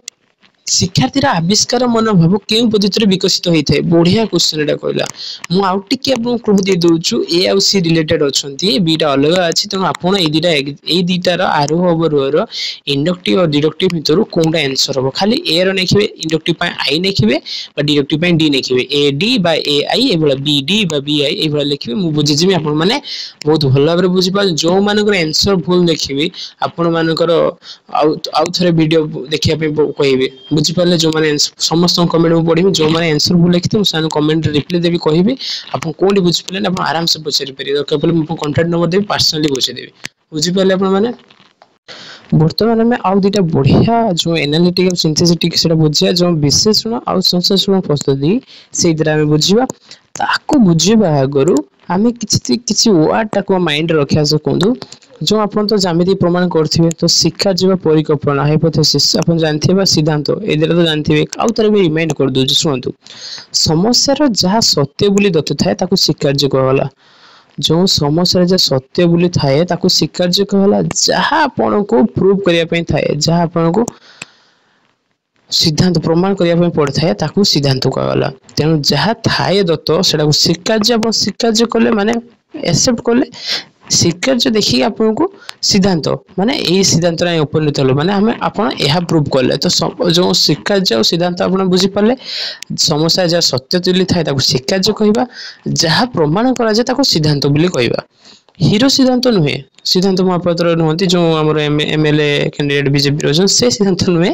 शिक्षार्थी आविष्कार मनोभाव के पद्धति विकसित होता है बढ़िया क्वेश्चन एटा कहला मु आउट टिके आपन क्लू दे दोछु ए आ सी रिलेटेड अछंती बीटा अलग अछि त आपन ए दीटा रो आरोह अवरोह रो इंडक्टिव और डिडक्टिव भितर कोनटा आंसर हो खाली ए रो नेखिबे इंडक्टिव पय आई नेखिबे बा डिडक्टिव पय डी नेखिबे ए डी बा ए आई एबला बी डी बा बी आई एबला लेखिबे मु बुझि जिमि आपन माने बहुत भल भाबरे बुझि पा जो मानकर आंसर भूल देखिबे आपन मानकर आउ थरे वीडियो देखिया पे कहिबे बुझी पाले जो माने समस्त कमेंट में पढिबे जो माने आंसर भूल लिखिते मु सानो कमेंट रिप्लाई देबी कहिबे आपन कोडी बुझी पाले आपन आराम से पछारि परिबे दरकार पले मु कांटेक्ट नंबर देबी पर्सनली बुझी देबी बुझी पाले आपन माने वर्तमान में आउ दिटा बढ़िया जो एनालिटिकल सिंथेसिटिक सेटा बुझिया जो विश्लेषण आउ संश्लेषण प्रस्तुति से दिरा में बुझिबा ताको बुझिबा आगरु हमें किछि वर्ड टाको माइंड रखिया सकंदु जो अपन तो जामिति प्रमाण करथिबे तो शिक्षा जीवा परिकल्पना हाइपोथेसिस अपन जानथिबा सिद्धांत एदिरा तो जानथिबे आउ तारे भी रिमाइंड कर दउ सुनतु समस्या रो जहा सत्य बोली दत थाए ताको स्वीकार्य कहला जो समस्या जे सत्य बोली थाए ताको स्वीकार्य कहला जहा अपन को प्रूव करिया पई थाए जहा अपन को सिद्धांत प्रमाण करिया पई पड़ थाए ताको सिद्धांत कहला तेनु जहा थाए दत सेटा को स्वीकार्य अपन स्वीकार्य कले माने एक्सेप्ट कले स्वीकार्य देखि आपन को सिद्धांत माने ए सिद्धांत रे उपनीत हलो माने हमें आपन एहा प्रूव करले तो जो स्वीकार्य और सिद्धांत आपन बुझी पाले समस्या जे सत्य तुली थाए ताको स्वीकार्य कहबा जहा प्रमाण करा जे ताको सिद्धांत बोली कहबा हिरो सिद्धांत नुहे सिद्धांत महापात्र नुहति जो आमर एमएलए कैंडिडेट बीजेपी रही से सिद्धांत नुहे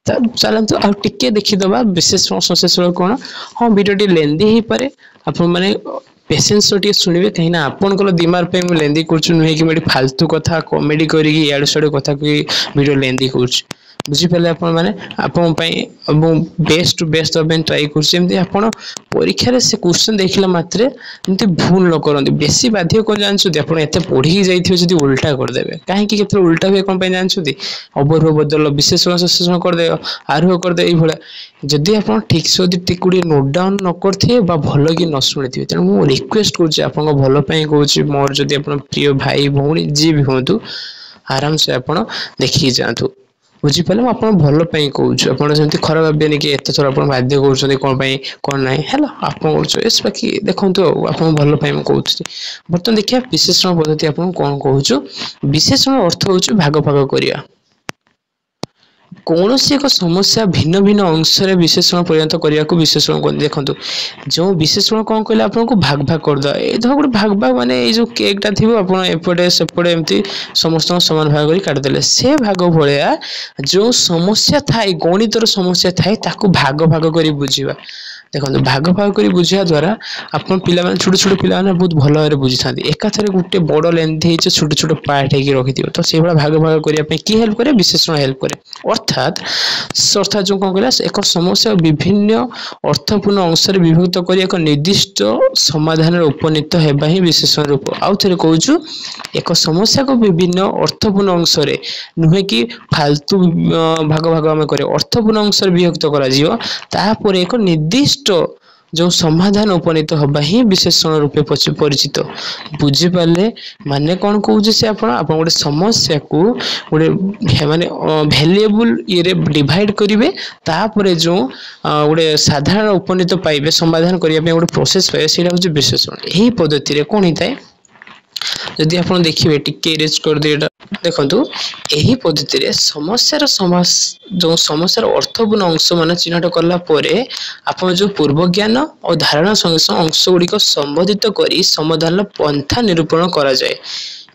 चलतु आ टिके देखीदबा विशेषण संश्लेषण कौन हाँ भिडियोटी लेंदी हो पारे आपण मैंने पेसेंस टे शुणे कहीं आपंकर दिमाग पे मुझे लेंदी कर नुहे कि फालतू कथा कमेडी करी इाड़े सियाड़े कथा भिडियो लेंदी कर बुझीपारे आपण बेस्ट टू बेस्ट ट्राई कर परीक्षा से क्वेश्चन देखला मात्रे भूल न करते बेसी बाध्य कौन जानते आप पढ़ी जाइए उल्टा करदे कहीं उल्टा हुए कौन जानते अबरह बदल विशेषण संश्लेषण करदे आरोह करदे ये जदि आप ठीक से टिके नोट डाउन न करते भल कि न शुणी थे तेणु मुझे रिक्वेस्ट कर भलपाई कौच मोर जदि आप प्रिय भाई भौणी जी भी हूँ आराम से आप देखिए जातु बुझीपारे मुझे भलपाई कौच आपमती खराब भावेनि कि एत थर आप बाध्य कर कौन ना है आप चॉइस बाकी देखो आप भलपाई मुझे कहूँ बर्तमान देखिए विशेषण पद्धति आप कौन कहूँ विशेषण अर्थ हूँ भाग भाग करवा कौन सी एक समस्या भिन्न भिन्न अंश विशेषण परिणत करने को विशेषण कहते देखो जो विशेषण कौन कहले आपको भाग भाग करदे ये गोटे भाग भाग माने जो केकटा थी आपटे सेपटे एमती समस्त समान भाग कर काटिदेले से भाग भाया जो समस्या थाए गणितर समस्या थाए ताकू भाग भाग कर बुझा देखो भाग भाग कर बुझा द्वारा आप पे छोट छोट पे बहुत भल भाव बुझी था एकाथर गोटे बड़ लेंथ हो छोट छोट पार्ट हो रखी तो से भाग भाग करने की हेल्प करे विशेषण हेल्प करे अर्थात अर्थात जो कौन कहला एक समस्या विभिन्न अर्थपूर्ण अंश विभक्त कर एक निर्दिष्ट समाधान उपनीत होगा ही विशेषण रूप आउ थे कहूँ एक समस्या को विभिन्न अर्थपूर्ण अंश नुहे कि फालतू भाग भाग आम कर अर्थपूर्ण अंश विभक्त कर एक निर्दिष्ट जो समाधान उपनीत होगा ही विशेषण रूपे परिचित बुझीपारे माने कौन कौन से आप गोटे समस्या को गोटे माने वैल्यूएबल ये डिवाइड करेंगे तापर जो गोटे साधारण उपनीत पाइबे समाधान करने गोटे प्रोसेस पाइबे से विशेषण यही पद्धति कौन होता है जदि आप देखिए टिके इरेज कर दे देखो यही पद्धति समस्यार जो समस्यार अर्थपूर्ण अंश मान चिन्हट कलापर आप जो पूर्व ज्ञान और धारणा संगे अंश गुड़िक संबोधित कर समाधान पंथा निरूपण करा जाए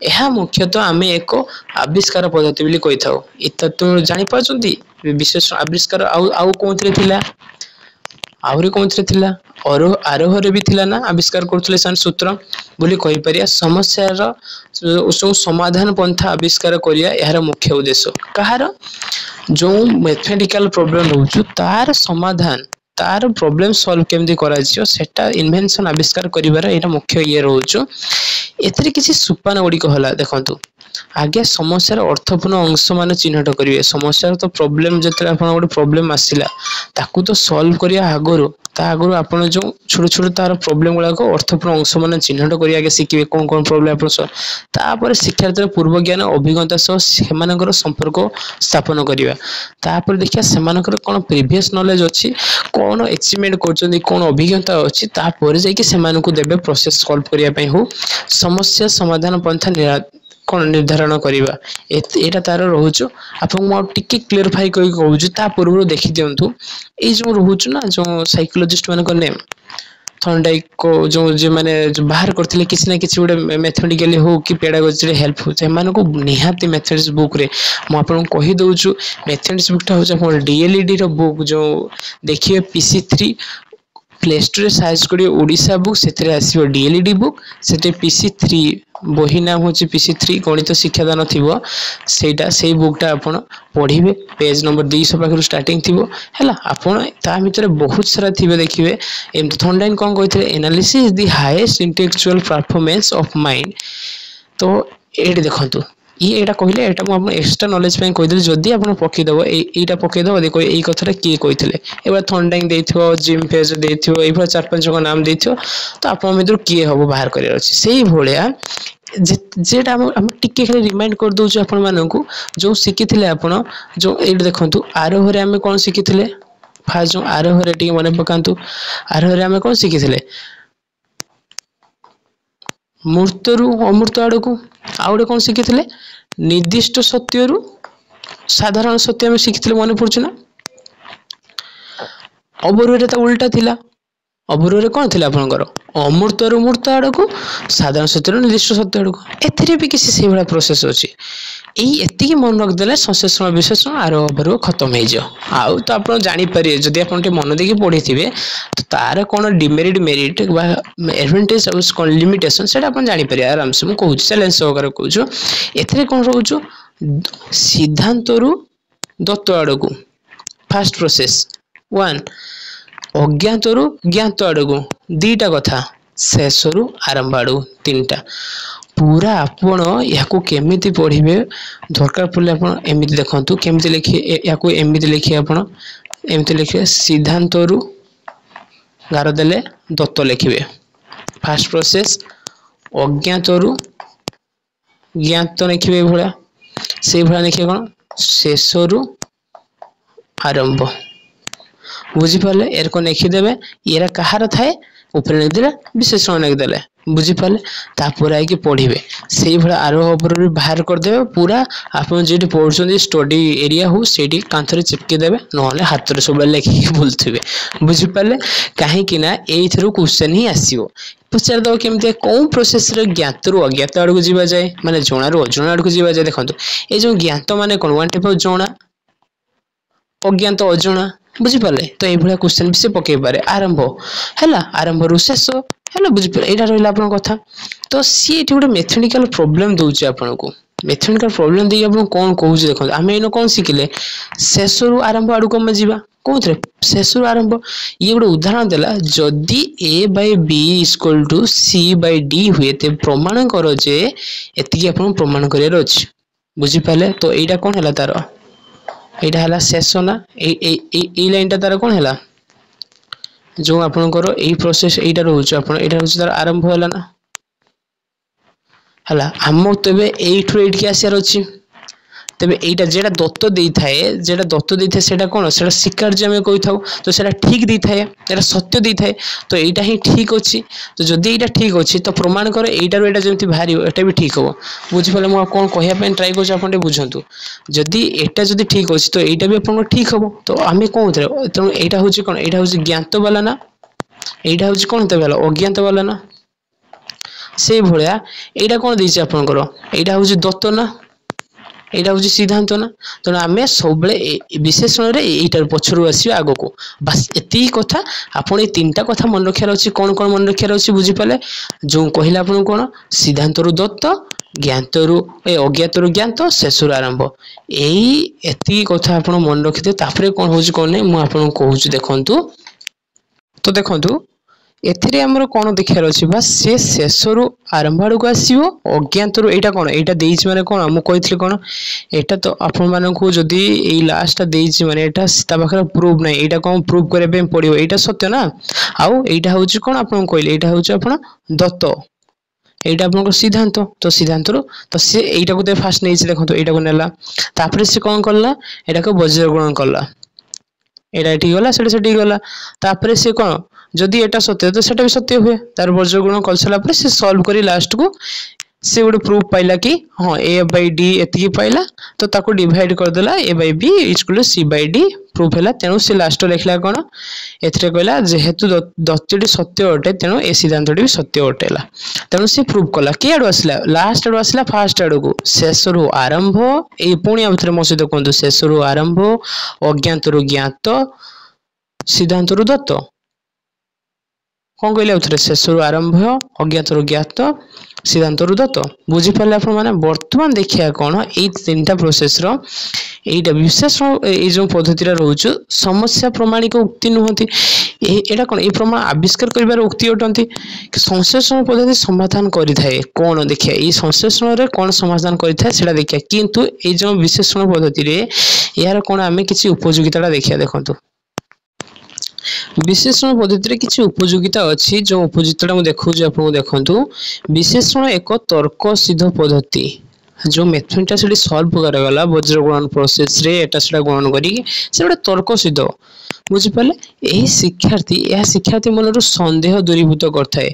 यह मुख्यतः आम एक आविष्कार पद्धति बोली कही था तुम जापार विशेष आविष्कार आउ कौन थिला आहरी कौन थिला आरोह भी थिला ना आविष्कार करथले सूत्र बोली कहि परिया समस्यार जो समाधान पंथा आविष्कार करिया यार मुख्य उद्देश्य कहार जो मैथमेटिकल प्रॉब्लम रहउछु तार समाधान तार प्रॉब्लम सॉल्व केमदी करा जियो सेटा इन्वेंशन आविष्कार करिवार एटा मुख्य ये रहउछु एतरे किछि सुपान गुडी कहला देखंतु आगे समस्यार अर्थपूर्ण अंश मान चिन्हट करेंगे समस्यार तो प्रॉब्लम जो गोटे प्रॉब्लम आसला ताकू तो सॉल्व करिया आगरो आगु आप जो छोट छोट तार प्रॉब्लम गुड़ाक अर्थपूर्ण अंश मान चिन्हट कर आगे शिखे कौन कौन प्रॉब्लम आप शिक्षार्थी पूर्व ज्ञान अभिज्ञता सह संपर्क स्थापन करवा देखिए से कौन प्रीवियस नॉलेज अच्छी कौन अचीवमेंट कर कौन अभिज्ञता अच्छी जाकि देवे प्रोसेस सॉल्व करने हो समस्या समाधान पंथा कौन निर्धारण करवा एटा तार रोच आपको टिके क्लीयरफाई कर कहूँ पूर्व देखी दिंतु ये जो रोच ना जो साइकोलॉजिस्ट मान नेम थॉर्नडाइक को जो मैंने बाहर करते किसी ना किसी गोटे मैथमेटिकली हो कि पेडागोजी हेल्प हो को निहाती मैथमेटिक्स बुक रे मुझे कहीदे मैथमेटिक्स बुकटा हूँ डीएलईडी रो बुक जो देखिए पीसी3 प्ले स्टोर सर्च करिए ओडिशा बुक से आसो डीएलईडी बुक से पीसी3 बही नाम हूँ पीसी3 गणित शिक्षादान थी से बुकटा आप पढ़े पेज नंबर 200 पाखु स्टार्टिंग थी है आपड़ बहुत सारा थी देखिए एम थॉर्नडाइन कौन कहते analysis is the highest intellectual performance of mind तो ये देखो ये कहले मुझे एक्सट्रा नॉलेज कहीदेली जदि आप पकईदेव यहाँ पकईदेव देखो यही कथा किए कहते ये थॉर्नडाइन देथियो जिम फेज देथियो ये 4-5 का नाम देथियो तो आप किए हम बाहर कर से भाया जेटा टिके खाली रिमाइंड कर दूसरे आपण मानू जो शिखी आप जो ये देखो आरोह आम कौन शिखी फास्ट जो आरोह मन पकातु आरोह आम कौन शिखी मूर्तरु अमूर्त आड़ को आउ गए कौन शिखी निर्दिष्ट सत्य रु साधारण सत्य आम शिखी मन पड़ू ना अबरूह तो उल्टा थिला ଅବୁରରେ କ'ଣ ଥିଲା ଆପଣଙ୍କର ଅମୂର୍ତ୍ତରୁ ମୂର୍ତ୍ତ ଆଡ଼କୁ ସାଧାରଣ ସତ୍ୟରୁ ନିର୍ଦ୍ଦିଷ୍ଟ ସତ୍ୟ ଆଡ଼କୁ ଏଥିରେ ବି କିଛି ସେଇଭଳିଆ ପ୍ରୋସେସ୍ ଅଛି। ଏଇ ଏତିକି ମନେ ରଖିଦେଲେ ସଂଶ୍ଳେଷଣ ବିଶ୍ଳେଷଣ ଆରୋହ ଅବରୋହ ଖତମ ହେଇଯିବ। ଆଉ ତ ଆପଣ ଜାଣିପାରିବେ ଯଦି ଆପଣ ଟିକେ ମନ ଦେଇକି ପଢ଼ିଥିବେ ତ ତାର କ'ଣ ଡିମେରିଟ୍ ମେରିଟ୍ ବା ଆଡଭାଣ୍ଟେଜ୍ ଆଉ କ'ଣ ଲିମିଟେସନ୍ ସେଇଟା ଆପଣ ଜାଣିପାରିବେ ଆରାମସେ। ମୁଁ କହୁଛି ଚ୍ୟାଲେଞ୍ଜ ସହକାରେ କହୁଛୁ। ଏଥିରେ କ'ଣ ରହୁଛୁ ସିଦ୍ଧାନ୍ତରୁ ଦତ୍ତ ଆଡ଼କୁ ଫାଷ୍ଟ ପ୍ରୋସେସ୍ 1, ଅଜ୍ଞାତରୁ ଜ୍ଞାତ ଆଡ଼କୁ 2ଟା କଥା, ଶେଷରୁ ଆରମ୍ଭ ଆଡ଼କୁ 3ଟା। ପୁରା ଆପଣ ୟାକୁ କେମିତି ପଢ଼ିବେ ଦରକାର ପଡ଼ିଲେ ଆପଣ ଏମିତି ଦେଖନ୍ତୁ କେମିତି ଲେଖିବେ ୟାକୁ ଏମିତି ଲେଖିବେ ଆପଣ ଏମିତି ଲେଖିବେ ସିଦ୍ଧାନ୍ତରୁ ଗାର ଦେଲେ ଦତ୍ତ ଲେଖିବେ ଫାଷ୍ଟ ପ୍ରୋସେସ୍, ଅଜ୍ଞାତରୁ ଜ୍ଞାତ ଲେଖିବେ ଏଇଭଳିଆ ସେଇଭଳିଆ ଲେଖିବେ କ'ଣ ଶେଷରୁ ଆରମ୍ଭ। ବୁଝିପାରିଲେ ଏରକ ଲେଖିଦେବେ ଏରା କାହାର ଥାଏ ଉପରେ ଲେଖିଦେଲେ ବିଶେଷଣ ଲେଖିଦେଲେ ବୁଝିପାରିଲେ ତାପରେ ଆଇକି ପଢ଼ିବେ ସେଇଭଳିଆ ଆରୋହ ଅବରୋହ ବାହାର କରିଦେବେ ପୁରା ଆପଣ ଯେଠି ପଢ଼ୁଛନ୍ତି ଷ୍ଟଡି ଏରିଆ ହଉ ସେଇଠି କାନ୍ଥରେ ଚିପକି ଦେବେ ନହେଲେ ହାତରେ ସବୁବେଳେ ଲେଖିକି ବୁଲୁଥିବେ ବୁଝିପାରିଲେ କାହିଁକି ନା ଏଇଥିରୁ କ୍ୱେଶ୍ଚନ୍ ହିଁ ଆସିବ ପଚାରିଦେବ କେମିତି କେଉଁ ପ୍ରୋସେସରେ ଜ୍ଞାତରୁ ଅଜ୍ଞାତ ଆଡ଼କୁ ଯିବା ଯାଏ ମାନେ ଜଣାରୁ ଅଜଣା ଆଡ଼କୁ ଯିବା ଯାଏ। ଦେଖନ୍ତୁ ଏଇ ଯେଉଁ ଜ୍ଞାତ ମାନେ କ'ଣ ୱାନ୍ ଟାଇପ୍ ଅଫ୍ ଜଣା ଅଜ୍ଞାତ ଅଜଣା ବୁଝିପାରିଲେ ତ ଏଇଭଳିଆ କ୍ୱେଶ୍ଚନ୍ ବି ସେ ପକେଇ ପାରେ ଆରମ୍ଭ ହେଲା ଆରମ୍ଭରୁ ଶେଷ ହେଲା ବୁଝିପାରିଲେ ଏଇଟା ରହିଲା ଆପଣଙ୍କ କଥା। ତ ସିଏ ଏଠି ଗୋଟେ ମେଥଡିକାଲ ପ୍ରୋବ୍ଲେମ ଦଉଛି ଆପଣଙ୍କୁ ମେଥଡିକାଲ ପ୍ରୋବ୍ଲେମ ଦେଇକି ଆପଣଙ୍କୁ କ'ଣ କହୁଛି ଦେଖନ୍ତୁ ଆମେ ଏଇନା କ'ଣ ଶିଖିଲେ ଶେଷରୁ ଆରମ୍ଭ ଆଡ଼କୁ ଆମେ ଯିବା କୋଉଥିରେ ଶେଷରୁ ଆରମ୍ଭ ଇଏ ଗୋଟେ ଉଦାହରଣ ଦେଲା ଯଦି A/B=C/D ହୁଏ ତେବେ ପ୍ରମାଣ କର ଯେ ଏତିକି ଆପଣଙ୍କୁ ପ୍ରମାଣ କରିବାର ଅଛି ବୁଝିପାରିଲେ। ତ ଏଇଟା କ'ଣ ହେଲା ତାର এইটা হলা শেষ না এই লাইনটা তার কোন হলা जो आपनकर এই प्रोसेस এইটা রହୁଛି ଆପଣ এইটা হচ্ছে তার আরম্ভ হলা না হলা हम तबे এইঠু এইটকি আসিয়ার ଅଛି तेबे एटा जेटा दत्त देई थाए जेटा दत्त देई थाए सेटा कोन सेटा स्वीकार्य हम कहि थाउ तो सेटा ठीक देई थाए एटा सत्य देई थाए तो एटा ही ठीक अछि तो जदी एटा ठीक अछि तो प्रमाण करे एटारो एटा जेमति भारी एटा भी ठीक हो बुझि पले म कोन कहिया पे ट्राई करछ आपन ते बुझंतु जदी एटा जदी ठीक अछि तो एटा भी आपन ठीक हो तो आमे कोन थे तो एटा होछि कोन एटा होछि ज्ञात वाला ना एटा होछि कोन ते वाला अज्ञात वाला ना से भलिया एटा कोन देछि आपनकर एटा होछि दत्त ना এইটা হচ্ছে সিদ্ধান্ত না তো আমি সবলে বিশেষণরে এইটার পছরু আসিবা আগকু বাস এতি কথা আপন এই তিনটা কথা মনে রাখিবার আছে কোন কোন মনে রাখিবার আছে বুঝি পালে जो কহিলা আপন কোন সিদ্ধান্তরু দত্ত জ্ঞাতরু অজ্ঞাতরু জ্ঞাত শেষরু আরম্ভ এই এতি কথা আপন মনে রাখিতে তারপরে কোন হচ্ছে কোন নাই মু আপন কହୁছি দেখন্তু তো দেখন্তু एथिरे हमर कोन देखियार अछि बा से शेषरु आरंभ आडको आसीबो अज्ञातरु एटा कोन एटा देइछ माने कोन हम कहितले कोन एटा तो आपन मानकु जदी एई लास्ट देइछ माने एटा ता बखरा प्रूफ नै एटा कोन प्रूफ करे पे पड़ियो एटा सत्य ना आउ एटा होछि कोन आपन कहिले एटा होछि आपन दत्त एटा आपन सिद्धांत तो सिद्धांतरु तो से एटा को फास्ट नेइछ देखंतो एटा को नेला तापरे से कोन करला एटा को वज्र गुणन करला एटा ठीक गला सेठी गला तापरे से कोन जदि एटा सत्य तो सेटा भी सत्य हुए तार वज्र गुण कर सला पर से सॉल्व करी लास्ट को से गोटे प्रूफ पाइला कि हां A/D एति पाइला तो ताको डिवाइड कर देला A/B = C/D प्रूफ हैला तेनु से लास्ट लिखला कोन एथरे कहला जेहेतु दत्तटी सत्य अटे तेनु ए सिद्धांतटी भी सत्य अटेला तेनु से प्रूफ कला के आडो असला लास्ट आडो असला फास्ट आडो को शेषरु आरंभ ए पुणी आउथरे मसे देखंतु शेषरु आरंभ अज्ञातरु ज्ञात सिद्धांतरु दत्त कौन कहले उतरे शेषरु आरंभ अज्ञातरु ज्ञात सिद्धांतरु दत्त बुझी पाले आपण माने वर्तमान देखिया कोन ए तीनटा प्रोसेस रो एटा विशेषण ए जो पद्धति रा रहउछु समस्या प्रमाणिक उक्ति नहंती एटा कोन ए प्रमाण आविष्कार करिवार उक्ति अटंती संश्लेषण पद्धति समाधान करि थाए कोन देखिया ए संश्लेषण रे कोन समाधान करि थाए सेटा देखिया किंतु ए जो विशेषण पद्धति रे यार कोन हमें किछि उपयोगिताटा देखिया देखंतु विशेषण पद्धति किसी उपयोगिता अच्छी जो उपयोगिता मुझे देखा आपको देखु विशेषण एक तर्क सिद्ध पद्धति जो मेथडटा से सल्व करागला वज्र गुणन प्रोसेस रे एटा सेटा गुणन करी से गोटे तर्क सिद्ध बुझिपारे यही शिक्षार्थी मन सन्देह दूरीभूत करए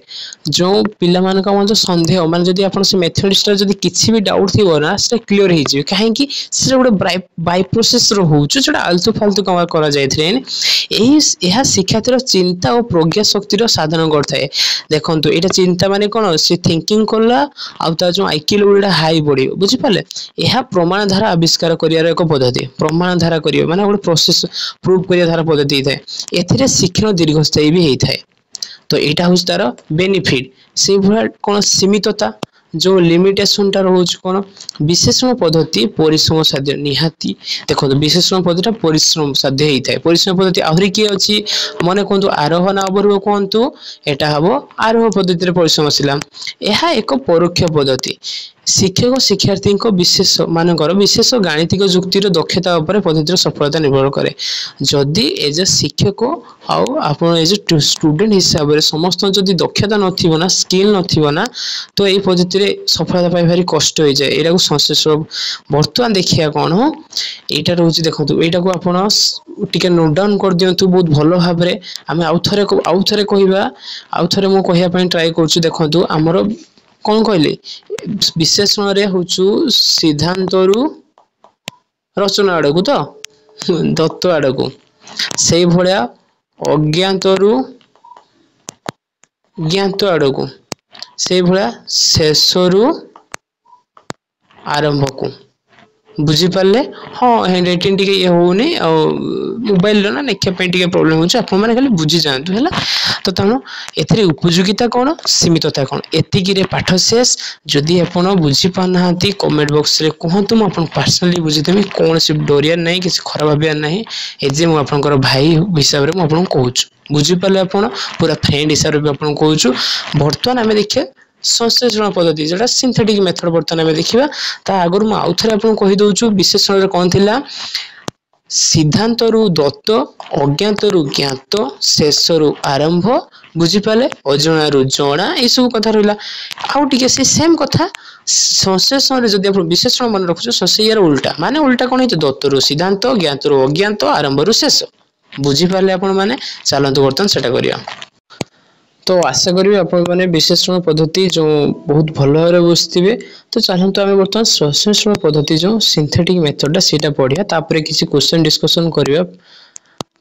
जो पिला मान सन्देह माने जदि आपन से मेथडटा जदि किछि भी डाउट थिबो ना से क्लियर हो जिवे काहेकि से गोटे बाय प्रोसेस रो होउछ जेटा आलतू फालतू कमा करा जायथले एही यह शिक्षार्थीर चिंता और प्रज्ञा शक्तिर साधन करए देखंतु एटा चिंता माने कोन से थिंकिंग करला आ ता जो आईक्यू लेवल हाई बढी बुझिपारे यह प्रमाण धारा आविष्कार करियार एक पद्धति प्रमाण धारा करियो माने गोटे प्रोसेस प्रूव करिया धारा पद्धति थाए एथिरे शिक्षण दीर्घस्थायी भी होता है तो यहाँ हूँ तार बेनिफिट से भाया कौन सीमितता जो लिमिटेशन टा रोज कौन विशेषण पद्धति परिश्रम साध्य निहाती देखो विशेषण पद्धति परिश्रम साध्य होता है परिश्रम पद्धति आहरी किए अच्छी मन कहतु आरोह ना अवरोह कहतु यहाँ हम आरोह पद्धति परिश्रम आसला यह एक परोक्ष पद्धति शिक्षक शिक्षार्थी विशेष मानकर विशेष गाणितिक जुक्तिर दक्षता उपर पद्धतिर सफलता निर्भर करे जदि एज ए शिक्षक आउ एज ए स्टूडेंट हिसाब से समस्त जदि दक्षता नथिबो ना स्किल नथिबो ना तो यही पद्धति सफलता पाई भारी कष्ट हो जाए यहाँ संश्लेष बर्तमान देखिया कौन हो यहाँ रोचे देखो यहाँ को आप टिके नोट डाउन कर दिंतु बहुत भल भाव में आम आउ थे कहवा आउ थे मुझे कहवाई ट्राए कर देखो आमर कौन कहले विशेषण रे होचु सिद्धांत रु रचना आड़ को तो दत्त आड़ को से भलिया अज्ञात रु ज्ञात आड़ को से भलिया शेष रु आरंभ को बुझी पारे हाँ हैंड राइटिंग टी ये होनी मोबाइल ना लिखापी टी प्रोब्लेम हो खाली बुझी जातु है तो तेणु ए उपयोगिता कौन सीमितता कौन एतिकी पाठ शेष जदि आप बुझीपारना कमेंट बॉक्स रे कहतु मुझे पर्सनाली बुझीदेवी कौन सी डरियार ना कि खराब भावियार ना एजे मुझे भाई हिसाब से मुझे कहूँ बुझीपारे आप पूरा फ्रेंड हिसाब से आपको कहूँ बर्तमान आम देखिए संश्लेषण पद्धति जोटा सिंथेटिक मेथड बर्तमान आम देखा ता आगुरी मुझे आउ थे आपको कहीदे विशेषण कौन थिला सिद्धांत रु दत्त अज्ञात रु ज्ञात शेष रु आरंभ बुझीपारे अजना रु जना ये सब कथा रहा आउ टे से सेम कथा संश्लेषण जब आप विशेषण मन रखुच संशयियार उल्टा माने उल्टा कौन है दत्त रु सिद्धांत ज्ञात रु अज्ञात आरंभ रु शेष बुझीपारे आपण मैंने चलतु बर्तमान सेटा करिया तो आशा करी आपने विशेषण पद्धति जो बहुत भल भाव बुझे तो चलते आम बर्तमान संश्लेषण पद्धति जो सिंथेटिक मेथडा सीटा पढ़िया तापर किसी क्वेश्चन डिस्कशन करवा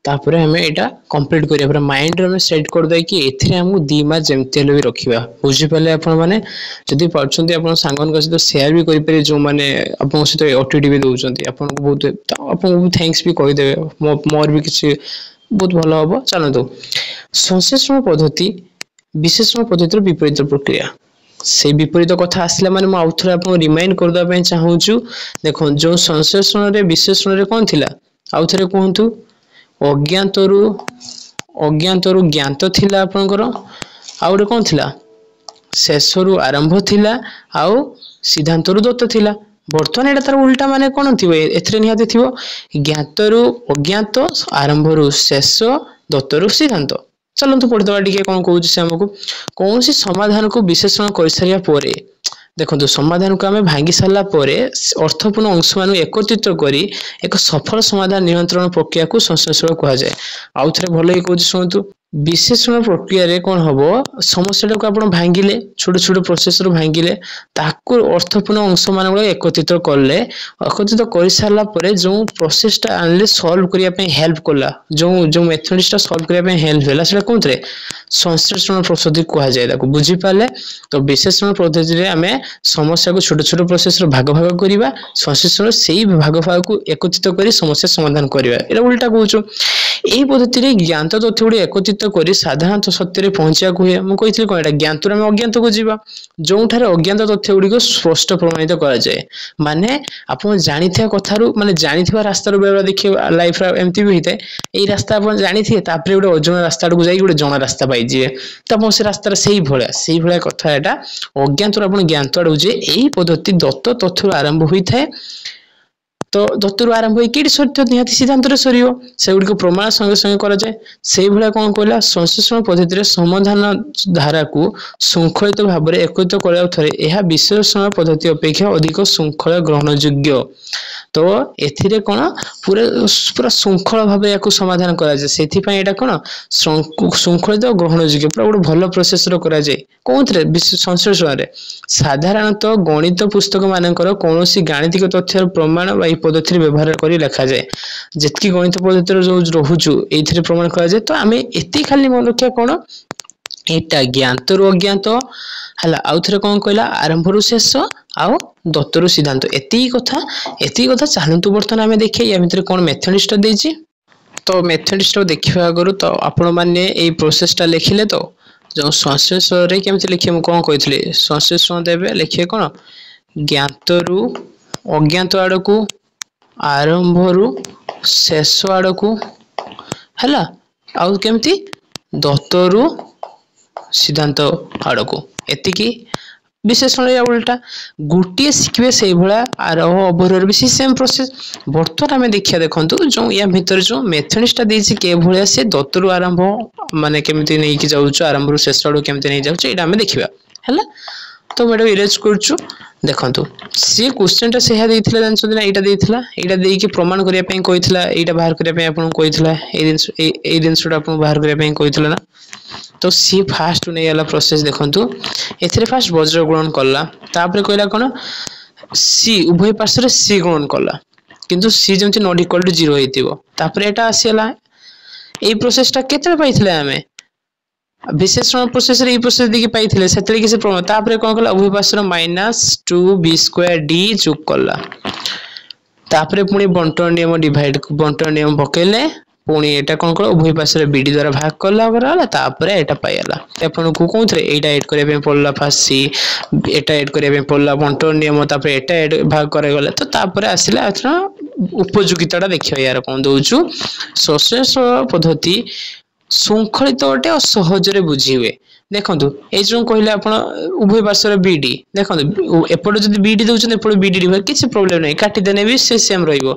तापर आम यहाँ कंप्लीट करिया माइंड में सेट करदे कि एथिरे हमको 2 मार्क जमती हेले भी रखा बुझीपारे आपण मैंने जदि पार्टी आप सांग सहित सेयार भी करेंगे जो मैंने आप सहित ओटीटी भी दौरान आपको बहुत आपको थैंक्स भी कहीदे मोर भी किसी बहुत भल हम चलतु संश्लेषण पद्धति विशेषण पद्धतिर विपरीत प्रक्रिया से विपरीत कथा आसला माने मु आउथरे आपन रिमाइंड करदा पय चाहूछु देखो जो संश्लेषण रे विशेषण रे कोन थिला आउथरे कहंतु अज्ञात रु ज्ञात थिला आपनकर आउरे कोन थिला शेष रु आरंभ थिला आउ सिद्धांत रु दत्त थिला बर्तमान एटा तार उल्टा माने कोन थिबो एथरे निहाते थिबो ज्ञात रु अज्ञात आरंभ रु शेष दत्त रु सिद्धांत चलतु पढ़ीदवा टी कौन कौन से आमको कौन सी समाधान को विशेषण कर सारा देखो समाधान को आम भांगी सारा अर्थपूर्ण अंश मान एकत्रित कर एक सफल समाधान नियंत्रण प्रक्रिया को संश्लेषण कह जाए आउ थे भल कह शुणु विशेषण प्रक्रिया रे कौन हम समस्या को आप भांगिले छोट छोट प्रोसेस रू भांगिले अर्थपूर्ण अंश मान एकत्रित कले एकत्रित कर सारा जो प्रोसेसटा आनले सॉल्व करने हेल्प कला जो मेथडटा सॉल्व करने हेल्प है से कौन थे संश्लेषण पद्धति कह जाए बुझीपारे तो विशेषण पद्धति रे आम समस्या को छोट छोट प्रोसेस भाग भाग करवा संश्लेषण से ही भाग भाग को एकत्रित कर समस्या समाधान करवा ये उल्टा कहूँ यही पद्धति ज्ञात तथ्य गुड़ी एकत्रित कर साधारण सत्य पहुंचा हुए मुझे कौन ज्ञात आम अज्ञात को जीवा जो अज्ञात तथ्य गुड़ी स्पष्ट प्रमाणित कर जाए माने आप जानी कथार माने जानी रास्ता बेले देखिए लाइफ एमती भी होता है यही रास्ता आप जानी थे गोटे अजଣା रास्ता को जाए गोटे जଣା रास्ता पाइजे तो से रास्तार से भाया कथा यहाँ अज्ञात आप ज्ञात आड़ जे यही पद्धति दत्त तथ्य आरंभ होता है तो दत्तरू आरंभ होई केडी सत्य निहाती सिद्धांत रे सरियो सेगुडी को प्रमाण संगे संगे करा जाए सेही भला कोन कहला संश्लेषण पद्धति रे समाधान धारा को शृंखलित भाव रे एकत्रित करा थरे एहा विश्लेषण पद्धति अपेक्षा अधिक शृंखला ग्रहण योग्य तो एथिरे कोन पूरा पूरा शृंखला भाव याको समाधान करा जाए सेथि पय एटा कोन शृंखलित ग्रहण योग्य पूरा गोटे भलो प्रोसेस रो करा जाए कोनथरे संश्लेषण रे साधारणतः गणित पुस्तक मानकर कोनोसी गाणितिक तथ्य प्रमाण बा पद्धति व्यवहार करी लिखा जाए जितकी गणित पद्धति जो रहुचु एथिरे प्रमाण करा जाए तो आमे एति खाली मन रखिया कोन एटा ज्ञात रु अज्ञात हला आउ थरे कोन कहला आरंभ रु शेष आउ दत्त रु सिद्धांत एति कथा चालंतु बर्तन आमे देखिए या भितर कोन मेथडिस्ट देछि तो मेथडिस्ट देखिबा गरु तो आपण माने एई प्रोसेसटा लिखिले तो जो संश्लेषण रे केमति लिखे म कोन कहितले संश्लेषण देबे लिखे कोन ज्ञात रु अज्ञात आड़ को आरंभ रु शेष आड़ को हला आउ केमति दत्त रु सिद्धांत आड़ को एतिकी विशेषण या उल्टा गोटे शिखबे से भला आरंभ अवरोध भी सेम प्रोसेस बर्तमान आमे देखिया देखंतु जो या भीतर जो मेथडिस्टा देछि के भलिया से दत्त रु आरंभ माने केमति नै कि जाउछु आरंभ रु शेष आड़ केमति नै जाउछु एटा आमे देखिबा हला तो मैडम इरेज करछु देखंतु सी क्वेश्चनटा सेहा देइथिला जानछन ना एटा देइथिला एटा देई कि प्रमाण करिया पई कहिथिला एटा बाहर करिया पई आपन कहिथिला ए दिनसटा आपन बाहर करिया पई कहिथिला ना तो सी फास्ट नै आला प्रोसेस देखंतु एथिरे फास्ट वज्र गुणन करला तापर कहला कोन सी उभय पार्श्व रे सी गुणन करला किंतु सी जेमति नॉट इक्वल टू 0 हेतिबो तापर एटा आसीला ए प्रोसेसटा केते पाइथिले हमें विशेषण प्रोसेस रे ई प्रोसेस देखि पाइथिले सेतले कि से प्रमाण तापर कोन कहला उभय पार्श्व -2b² d जोग करला तापर पुनी बंटन नियम पकेले पुनी एटा कोन कर उभय पार्श्व रे bd द्वारा भाग करला बराला तापर एटा पाइला आपन को कोनथरे एटा ऐड करे पे पड़ला फास्ट सी एटा ऐड करे पे पड़ला बंटन नियम तापर एटा ऐड भाग करे गला तो तापर आसिला अथरा उपयोगिताटा देखियो यार कोन दोछु संश्लेषण पद्धति शृंखलित अटे और सहज रे बुझी हुए देखंतु ए जो कहले आपण उभय पार्श्व रे बीडी देखंतु एपड जदी बीडी दउछन एपड बीडी डिवाइड किछि प्रॉब्लम नै काटि देने भी से सेम रहइबो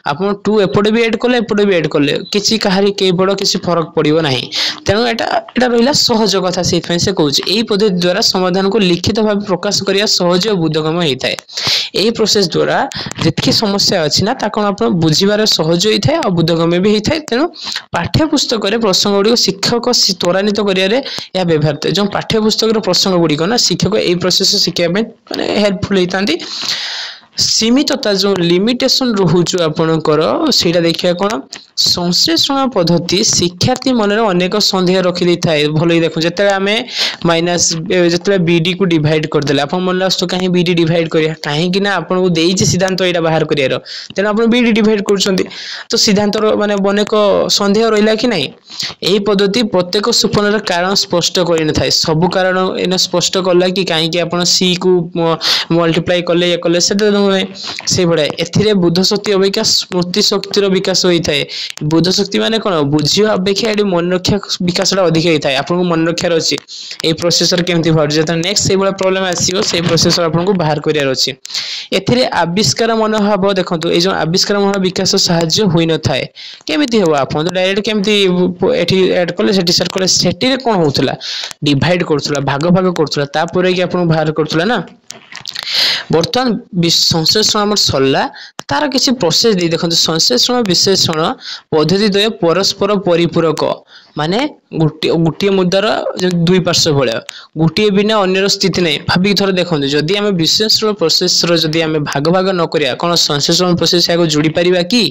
आपण 2 एपड भी ऐड करले एपड भी ऐड करले किछि कहारी के बड़ किछि फरक पड़िबो नाही तेनु एटा रहिला सहज कथा सेथि से कहूछि एई पद्धति द्वारा समाधान को लिखित भाव प्रकाश करिया सहज और बुद्धगम हेइथाय एई प्रोसेस द्वारा जेतकी समस्या अछि ना ताकन आपण बुझिबार सहज हेइथाय और बुद्धगम भी हेइथाय तेनु पाठ्य पुस्तक रे प्रसंग गुडी शिक्षक त्वरान्वित करिया रे या व्यवहार जो पाठ्य पुस्तक प्रसंग गुड़ी ना शिक्षक यही प्रोसेस शिखा माने हेल्पफुल होती सीमितता जो लिमिटेशन रोचु आपणकर सेटा देखिया कोन संश्लेषण पद्धति शिक्षार्थी मन रे अनेक संदेह रखि दै थाए भलो देखु जते आमे माइनस जते बीडी को डिवाइड कर देला आपन मन लास्ट काहे बीडी डिवाइड करिया काहे कि ना आपन को देई सिद्धांत एटा बाहर करियारो तेन आपन बीडी डिवाइड करछंती तो सिद्धांत माने अनेक संदेह रहिला कि नाही एही पद्धति प्रत्येक सुपन रे कारण स्पष्ट करि न थाए सब कारण एने स्पष्ट करला कि काहे कि आपन सी को मल्टीप्लाई करले या करले सेटा से बड़ा एथिरे बुद्ध शक्ति अपेक्षा स्मृति शक्तिर विकास होई थाए बुद्ध शक्ति माने कोन बुझियो अपेक्षा एडी मन रक्षा विकासटा अधिक होई थाए आपन को मन रक्षा अछि ए प्रोसेसर केमति भर जत नेक्स्ट से बड़ा प्रॉब्लम आसीबो से प्रोसेसर आपन को बाहर करियार अछि एथिरे आविष्कार मनोभाव देखंतु ए जो आविष्कार मनोभाव विकास सहाय्य होई न थाए केमिति हो आपन तो डायरेक्ट केमति एठी ऐड करले सेटी सेट करले सेटी रे कोन होतला डिवाइड करथला भाग करथला तापर कि आपन बाहर करथला ना बर्तमान संश्लेषण आम सरला तार किसी प्रोसेस दे देखो संश्लेषण विश्लेषण पद्धति द्वय परस्पर परिपूरक माने गोटे मुद्दार दुई पार्श्व भाया गोटे बिना अन्यर स्थिति नहीं भाविक थोड़ा देखो जदि आम विश्लेषण प्रोसेस जदि आम भाग न करिया कौन संश्लेषण प्रोसेस या जोड़ी पारिबा कि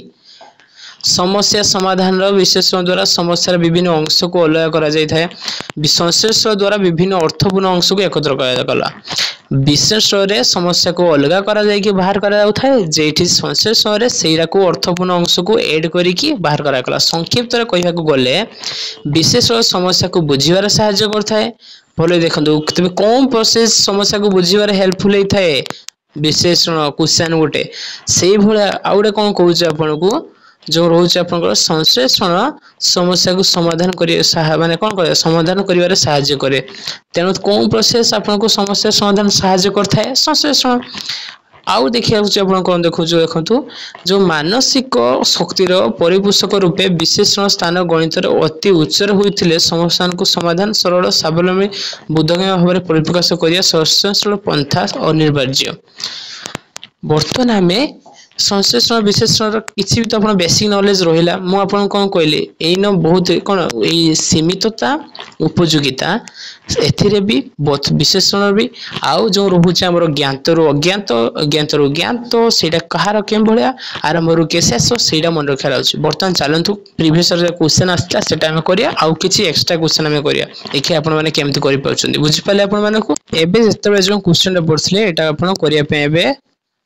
समस्या समाधान विश्लेषण द्वारा समस्या विभिन्न अंश को अलग करा जाय थाए संश्लेषण द्वारा विभिन्न अर्थपूर्ण अंश को एकत्र करा विश्लेषण रे समस्या को अलग करा जाय कि बाहर करा जाउ थाए जेठी संश्लेषण रे सेरा को अर्थपूर्ण अंश को ऐड करी कि बाहर करा कला संक्षिप्त रे कहिया को गले विश्लेषण समस्या को बुझिबार सहायता करथाए भले देखंतु तबे कोन प्रोसेस समस्या को बुझिबार हेल्पफुल हे थाए विश्लेषण क्वेश्चन गोटे सेही भले आउडे कोन कहूछ आपन को जो रोचे आपन संश्लेषण समस्या को समाधान करिए माने कोन करे समाधान करिवारे सहायता करे तेनु कोन प्रोसेस आपन को समस्या समाधान सहायता करथाए संश्लेषण आउ देखिए आपण कौन देखु देखु जो मानसिक शक्तिर परिपोषक रूपे विशेषण स्थान गणित अति उच्चर होते समस्या को समाधान सरल स्वावलम्बी बुद्धगम्य भाव में परिप्रकाश करिया सृजनशील पंथा अनिवार्य। बर्तमान आम संश्लेषण विशेषण किसी भी तो आप बेसिक नॉलेज रहा मुझे कौन कहली यही बहुत कौन ये सीमितता उपयोगिता एथिरे भी विशेषण भी आउ जो रोचे आम ज्ञात रु अज्ञात अज्ञात रु ज्ञात से कहार के भाया आरंभ रू के शेष से मन रखा अच्छे। बर्तमान चलतु प्रिवियस क्वेश्चन आसला से आउ किसी एक्सट्रा क्वेश्चन आम करिया देखिए आपण मैंने केमती कर पाउछन्ती बुझिपाले आपण मानकु एबे जेतेबेले जो क्वेश्चन पढ़थिले एटा आपण करिया पे एबे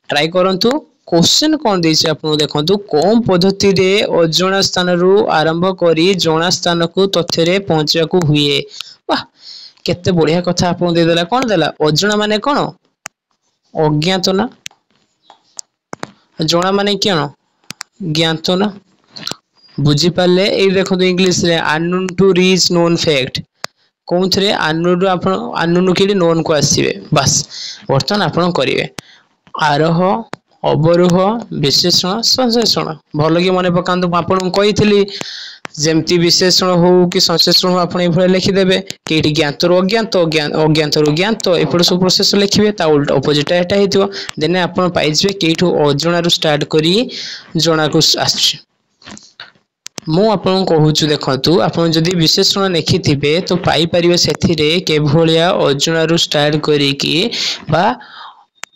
ट्राई करंतु। क्वेश्चन कौन देछि आपन देखंतु कोन पद्धति रे अजणा स्थान रु आरंभ करी जणा स्थान को तथ्य रे पहुंचया को हुए। वाह केते बढ़िया कथा आपन दे देला कोन देला अजणा माने कोन अज्ञात ना जणा माने कोन ज्ञात ना बुझी पाले ए देखंतु इंग्लिश रे unknown to reach known fact कौन थे अननोन आपन अननोन के नोन को आसीबे बस। बर्तमान आपन करिवे आरोह अवरोह विशेषण संश्लेषण भल कि मन पकांतु आपन कही जमती विशेषण हो कि संश्लेषण हो आप लिखिदेवे कि ज्ञात रु अज्ञात अज्ञात रु ज्ञात एपट सब प्रोसेस लिखिए ता उल्टा अपोजिट एटा हेतिबो देन आपन पाइजिबे केठू अजणा रु स्टार्ट करी जणा को आछि। मु आपन कहूछु देखंतु आपन जदी विशेषण लिखिथिबे तो पाई परिबे सेथिरे केभलिया अजणा रु स्टार्ट करी कि बा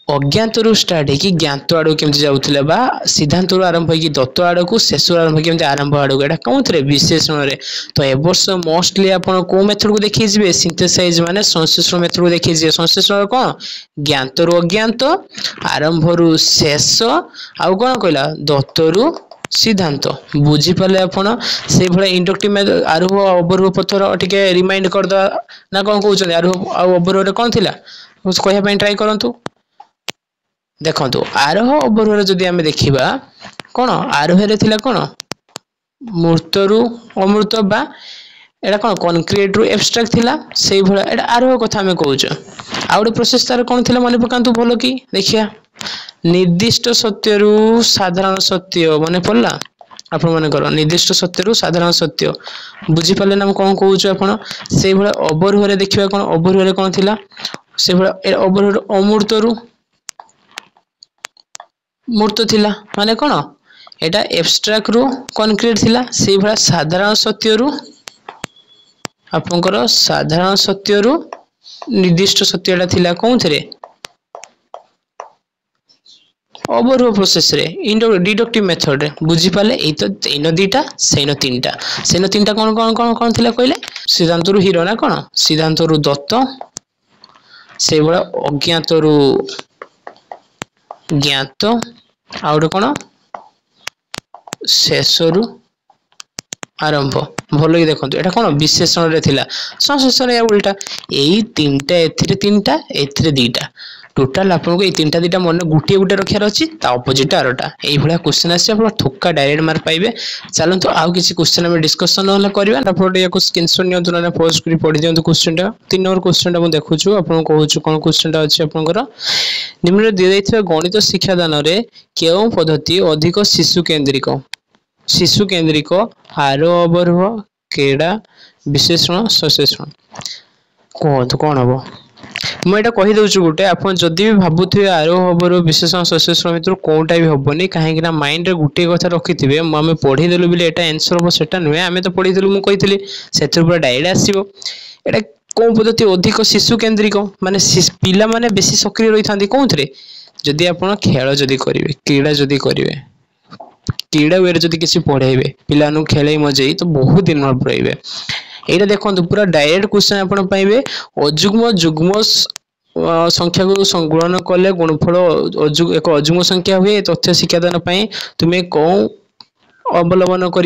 अज्ञात रु स्टार्ट है कि ज्ञात आड़ केमती जाउथिले बा सिद्धांत रु आरंभ है कि दत्त आड़ को शेष आरंभ केमती आरंभ आड़ एटा कोथरे विशेषण रे तो ए वर्ष मोस्टली आपण को मेथड को देखि जिवे सिंथेसाइज माने संश्लेषण मेथड को देखि जिवे संश्लेषण कोन ज्ञात रु अज्ञात आरंभ रु शेष आ कोन कहला दत्त रु सिद्धांत बुझी पाले आपण से भले इंडक्टिव आरोह अवरोह पथर टिके रिमाइंड कर दो ना कोन कहउछन आरोह आ अवरोह रे कोन थिला उस कहया पे ट्राई करंतु। देखो आरोह अवरोह जदि आम देखा कौन आरोह थिला कौन मूर्त रु अमृत बा एटा कौन कनक्रीट रु एब्स्ट्रैक्ट थिला से भला एटा आरोह कथा आम कहूछ। आ गोटे प्रोसेस तार कौन थिला मन पकांतु भलो कि देखिया निर्दिष्ट सत्य रु साधारण सत्य मन पड़ला आपण मन कर निर्दिष्ट सत्य रु साधारण सत्य बुझी पाले ना कौन कहूछ आपण से भला अवरोह रे देखिबा कौन अवरोह रे कौन थिला से भला अवरोह अमृत रु मूर्त थिला माने कोन एटा एब्स्ट्रैक्ट रु कनक्रीट थिला से भला साधारण सत्य रु आपनकर साधारण सत्य रु निर्दिष्ट सत्यटा थिला कोनथरे अवरोह प्रोसेस रे डिडक्टिव मेथड रे बुझी पाले ए तो एनो दीटा सेनो तीनटा कोन कोन कोन कोन थिला कहले सिद्धांत रु हीरो ना कोन सिद्धांत रु दत्त से भला अज्ञात रु ज्ञात आउट कौन शेष रु आरंभ भल कि देखो एटा कौन विशेषण रे थिला संश्लेषण या उल्टा यही तीनटा एथिरे तीनटा एथिरे दीटा टोटाल आपको ये तीनटा दीटा मन गुटे गुटे रखार अच्छी अपोजिट आरटा यही भाया क्वेश्चन आसे थोका डायरेक्ट मार्क पाइबे। चलते आउ किसी क्वेश्चन आम डिस्कसन ना करवा स्क्रीनशॉट नियंतु ना पोस्ट कर पढ़ी दिखाँ क्वेश्चन टा 3 नंबर क्वेश्चन टा देखु आपको कहूँ कौन क्वेश्चन टा अच्छे आपंकर निम्न दी जाइथिबा गणित शिक्षादान रे केउ पद्धति अधिक शिशु केन्द्रिक आरोह अवरोह क्रीड़ा विशेषण संश्लेषण कहतु कौन हम मुझे कहीदे गोटे आप जदि भी भावुए आरोह अवरोह विशेषण संश्लेषण भितर कौटा भी हेनी कहीं माइंड रे गोटे कथा रखिथे आम पढ़ीदेलु बोले एटा आंसर हम सेटा नुहे आम तो पढ़ीदेलु मुझे कही से पूरा डायरेक्ट आसो एटा कौ पद्धति अधिक शिशु केन्द्रिक माने पिला माने बेसी सक्रिय रही था कौन थे जदि आप खेल जदि करेंगे क्रीड़ा जदि करेंगे क्रीड़ा वे जदि किसी पढ़ेबे पिला खेल मजे तो बहुत दिन रही यहाँ देखो पूरा डायरेक्ट क्वेश्चन आप पाइबे अजुग्म जुग्म संख्या को गुणन कले गुणफल एक अजुग्म संख्या हुए तथ्य शिक्षादान तुम्हें कौन अवलंबन कर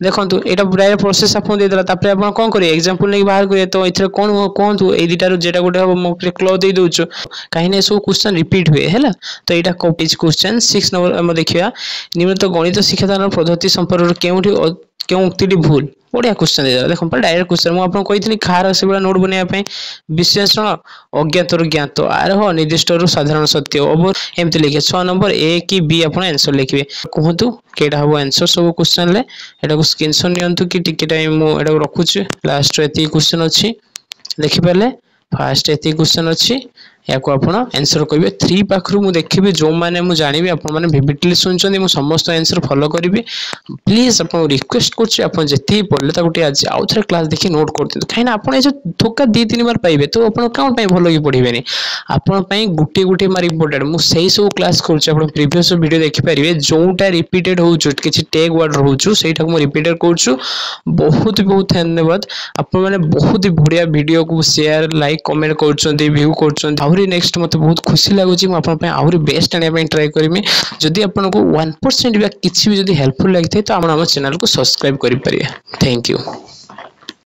देखो यहाँ डायरेक्ट प्रोसेस आप कौन करेंगे एग्जांपल नहीं बाहर करेंगे तो ये कौन कहतु ये दुटा जेटा गोटे हम क्लोज दे दूँ कहीं सब क्वेश्चन रिपीट हुए है तो यहाँ क्वेश्चन 6 नंबर आम देखा निम्न गणित शिक्षादान पद्धति संपर्क के क्यों उक्ति भूल बढ़िया क्वेश्चन दे देखो डायरेक्ट क्वेश्चन मुझे आपको कही खार से नोट बनवाई विश्लेषण अज्ञात ज्ञात आरोह निर्दिष्ट साधारण सत्य ओवर एमती लिखे 6 नंबर ए कि बी आप आंसर लिखे कहतु केटा हम आंसर सब क्वेश्चन एटा स्क्रीनशॉट नियंतु कि टिके टाइम मुझे रखुची लास्ट एति क्वेश्चन अच्छी देखिपारे फास्ट एति क्वेश्चन अच्छी या को आपण आंसर करिवे 3 पाखरु मु देखिबे जो माने मु जानिबे आपण माने विविडली सुनछन मु समस्त आंसर फॉलो करिवे प्लीज आपण रिक्वेस्ट करछि आपण जेति पढले ता गुटी आज आउ थरे क्लास देखि नोट कर दिनु खाइना आपण ए जो धोका 2-3 बार पाइबे तो आपण काउन पय भलो कि पढिबेनी आपण पय गुटी गुटी मार इंपोर्टेंट मु सेही सब क्लास करछि आपण प्रीवियस वीडियो देखि परिबे जोटा रिपीटेड होउछु किछि टैग वर्ड रहउछु सेटा मु रिपीटेड करछु बहुत बहुत धन्यवाद आपण माने बहुत बढ़िया वीडियो को शेयर लाइक कमेंट करछन्ती व्यू करछन्ती आहुरी नेक्स्ट मते बहुत खुशी लागुची मु आपण पय आहुरी बेस्ट आनिया पय ट्राई करमी जदि आपण को 1% बा किछि भी जदि हेल्पफुल लागिथे तो आपण हमर चैनल को सब्सक्राइब करि परिबे थैंक यू।